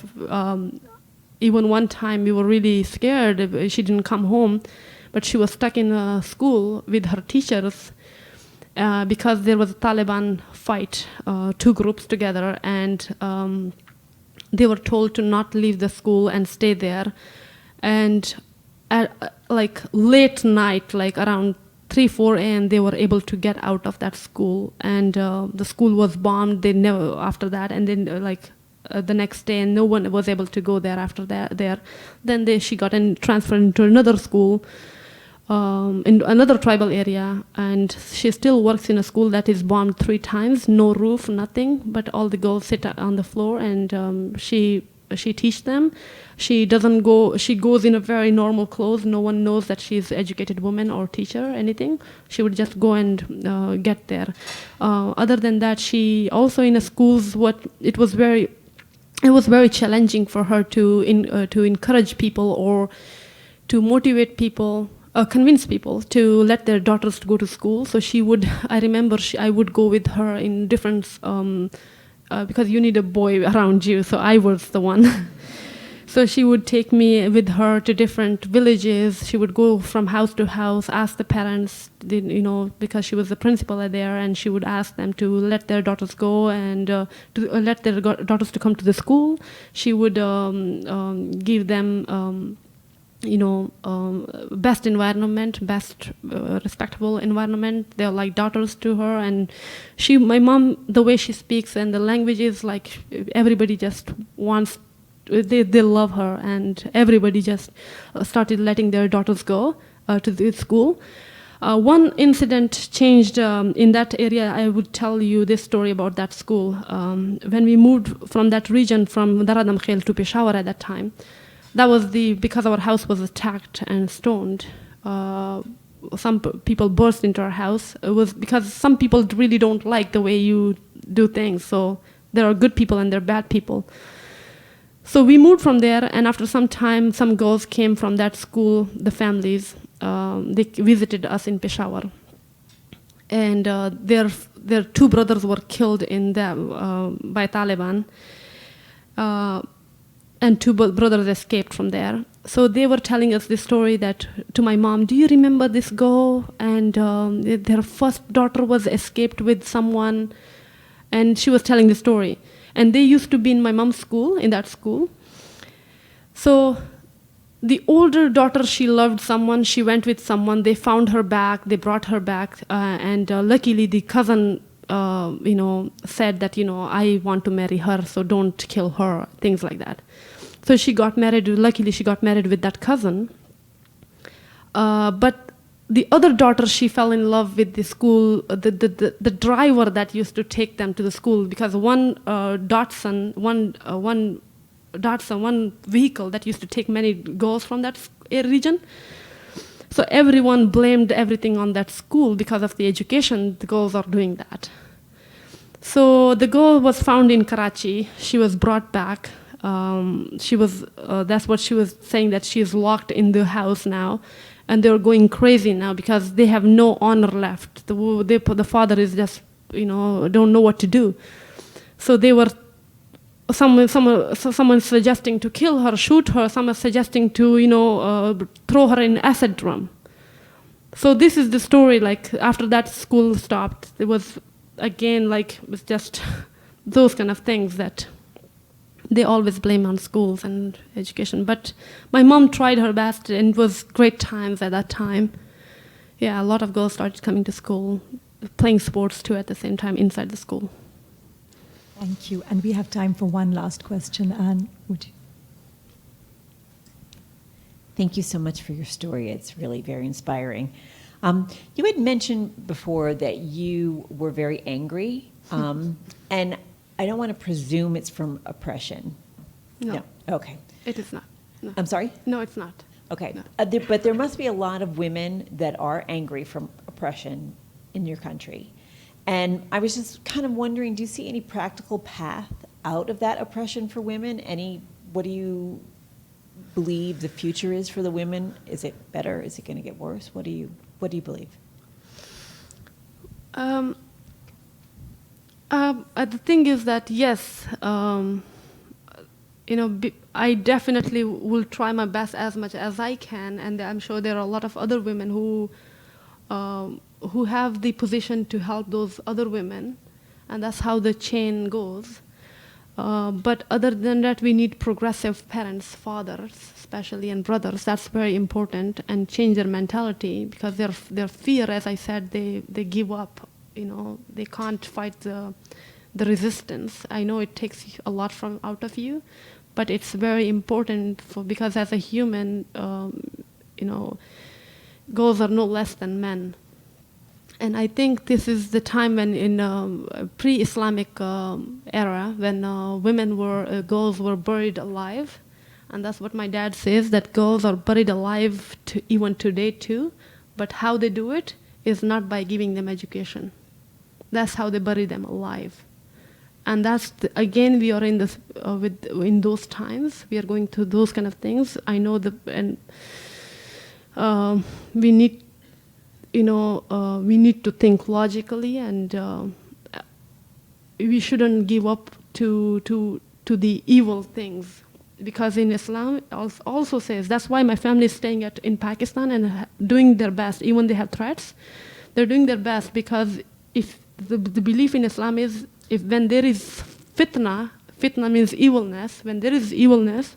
even one time, we were really scared. She didn't come home, but she was stuck in a school with her teachers. Because there was a Taliban fight, two groups together, and they were told to not leave the school and stay there. And at late night, like around 3-4 a.m., they were able to get out of that school, and the school was bombed. They never after that, and then the next day, and no one was able to go there after that. Then she got transferred into another school. In another tribal area, and she still works in a school that is bombed 3 times, no roof, nothing, but all the girls sit on the floor, and she teaches them. She doesn't go, she goes in a very normal clothes. No one knows that she's an educated woman or teacher or anything. She would just go and get there. Other than that, she also in a schools, it was very challenging for her to encourage people or to motivate people, convince people to let their daughters go to school. So I remember I would go with her in different, because you need a boy around you, so I was the one. So she would take me with her to different villages. She would go from house to house, ask the parents, because she was the principal there, and she would ask them to let their daughters go and to let their daughters to come to the school. She would give them best environment, best respectable environment. They're like daughters to her, and my mom, the way she speaks and the language is like everybody just wants. They love her, and everybody just started letting their daughters go to the school. One incident changed in that area. I would tell you this story about that school. When we moved from that region, from Daradam Khel to Peshawar at that time, that was because our house was attacked and stoned. Some people burst into our house. It was because some people really don't like the way you do things. So there are good people and there are bad people. So we moved from there, and after some time, some girls came from that school, the families. They visited us in Peshawar. And their 2 brothers were killed by Taliban. And 2 brothers escaped from there. So they were telling us this story to my mom, do you remember this girl? And their first daughter was escaped with someone. And she was telling the story. And they used to be in my mom's school, in that school. So the older daughter, she loved someone. She went with someone. They found her back. They brought her back. And luckily the cousin said that, I want to marry her, so don't kill her, things like that. So she got married, luckily she got married with that cousin. But the other daughter, she fell in love with the school, the driver that used to take them to the school, because one vehicle that used to take many girls from that region. So everyone blamed everything on that school because of the education. The girls are doing that. So the girl was found in Karachi. She was brought back. That's what she was saying, that she is locked in the house now, and they're going crazy now because they have no honor left. The father is just don't know what to do. So they were someone suggesting to kill her, shoot her. Someone suggesting to throw her in acid drum. So this is the story. Like after that, school stopped. It was again it was just those kind of things that they always blame on schools and education. But my mom tried her best, and it was great times at that time. Yeah, a lot of girls started coming to school, playing sports too at the same time inside the school. Thank you. And we have time for one last question. Anne, would you? Thank you so much for your story. It's really very inspiring. You had mentioned before that you were very angry, and I don't want to presume it's from oppression. No. Okay. It is not. No. I'm sorry? No, it's not. Okay. No. But there must be a lot of women that are angry from oppression in your country. And I was just kind of wondering, do you see any practical path out of that oppression for women? What do you believe the future is for the women? Is it better? Is it going to get worse? What do you believe? The thing is that yes, I definitely will try my best as much as I can, and I'm sure there are a lot of other women who have the position to help those other women, and that's how the chain goes. But other than that, we need progressive parents, fathers especially, and brothers. That's very important, and change their mentality, because their fear, as I said, they give up. They can't fight the resistance. I know it takes a lot out of you, but it's very important because as a human, girls are no less than men. And I think this is the time when, in pre-Islamic era, when girls were buried alive, and that's what my dad says, that girls are buried alive even today too. But how they do it is not by giving them education. That's how they bury them alive. And that's again, we are in this in those times. We are going through those kind of things. I know we need. We need to think logically, and we shouldn't give up to the evil things, because in Islam it also says, that's why my family is staying in Pakistan and doing their best, even they have threats. They're doing their best, because if the belief in Islam is, when there is fitna means evilness. When there is evilness,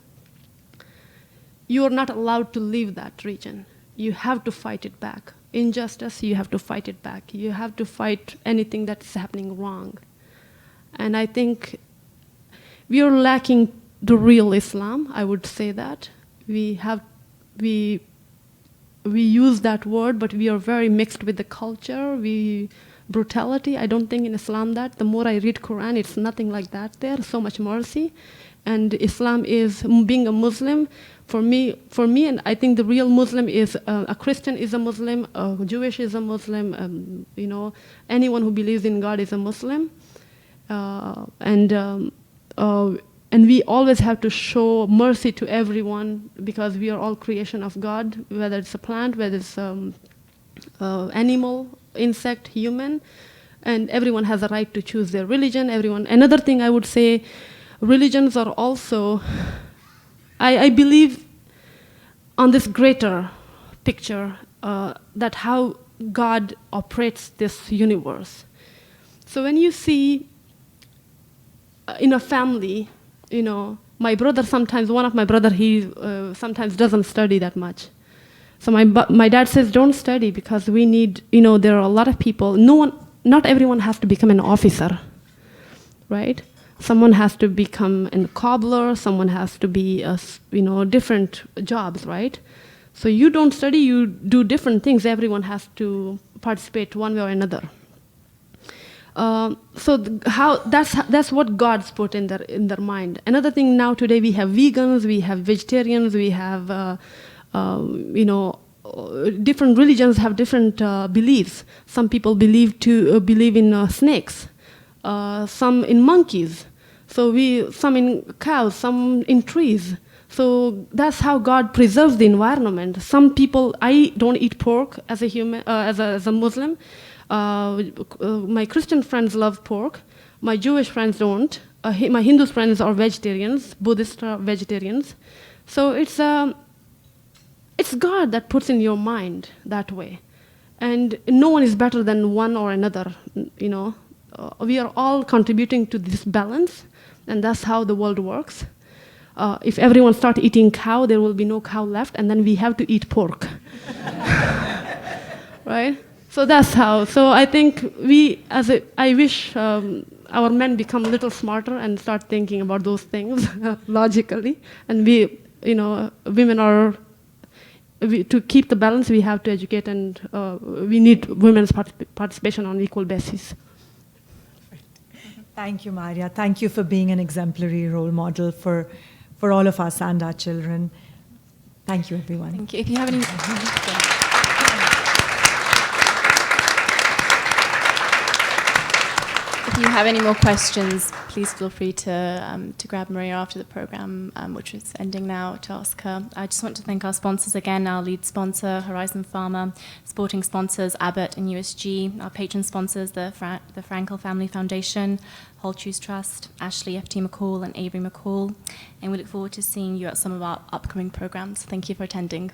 you are not allowed to leave that region. You have to fight it back. Injustice, you have to fight it back. You have to fight anything that's happening wrong. And I think we are lacking the real Islam, I would say that. We use that word, but we are very mixed with the culture, brutality. I don't think in Islam that. The more I read Quran, it's nothing like that there, so much mercy. And Islam is, being a Muslim, for me, and I think the real Muslim is a Christian is a Muslim, a Jewish is a Muslim, anyone who believes in God is a Muslim, and we always have to show mercy to everyone, because we are all creation of God, whether it's a plant, whether it's animal, insect, human, and everyone has a right to choose their religion. Another thing I would say, religions are also, I believe on this greater picture, that how God operates this universe. So when you see in a family, my brother one of my brother, he sometimes doesn't study that much. So my dad says, don't study, because we need, there are a lot of people, not everyone has to become an officer, right? Someone has to become a cobbler, someone has to be, different jobs, right? So you don't study, you do different things. Everyone has to participate one way or another. That's what God's put in their mind. Another thing, now today we have vegans, we have vegetarians, we have, different religions have different beliefs. Some people believe in snakes, some in monkeys. So some in cows, some in trees. So that's how God preserves the environment. Some people, I don't eat pork as a human, as a Muslim. My Christian friends love pork. My Jewish friends don't. My Hindu friends are vegetarians. Buddhists are vegetarians. So it's God that puts in your mind that way. And no one is better than one or another, you know. We are all contributing to this balance, and that's how the world works. If everyone starts eating cow, there will be no cow left, and then we have to eat pork. Right? So that's how. So I think I wish our men become a little smarter and start thinking about those things logically. And women are, to keep the balance, we have to educate, and we need women's participation on equal basis. Thank you, Maria. Thank you for being an exemplary role model for all of us and our children. Thank you, everyone. Thank you. If you have any... If you have any more questions, please feel free to grab Maria after the program, which is ending now, to ask her. I just want to thank our sponsors again, our lead sponsor, Horizon Pharma, supporting sponsors, Abbott and USG, our patron sponsors, the Frankel Family Foundation, Whole Choose Trust, Ashley F.T. McCall and Avery McCall. And we look forward to seeing you at some of our upcoming programs. Thank you for attending.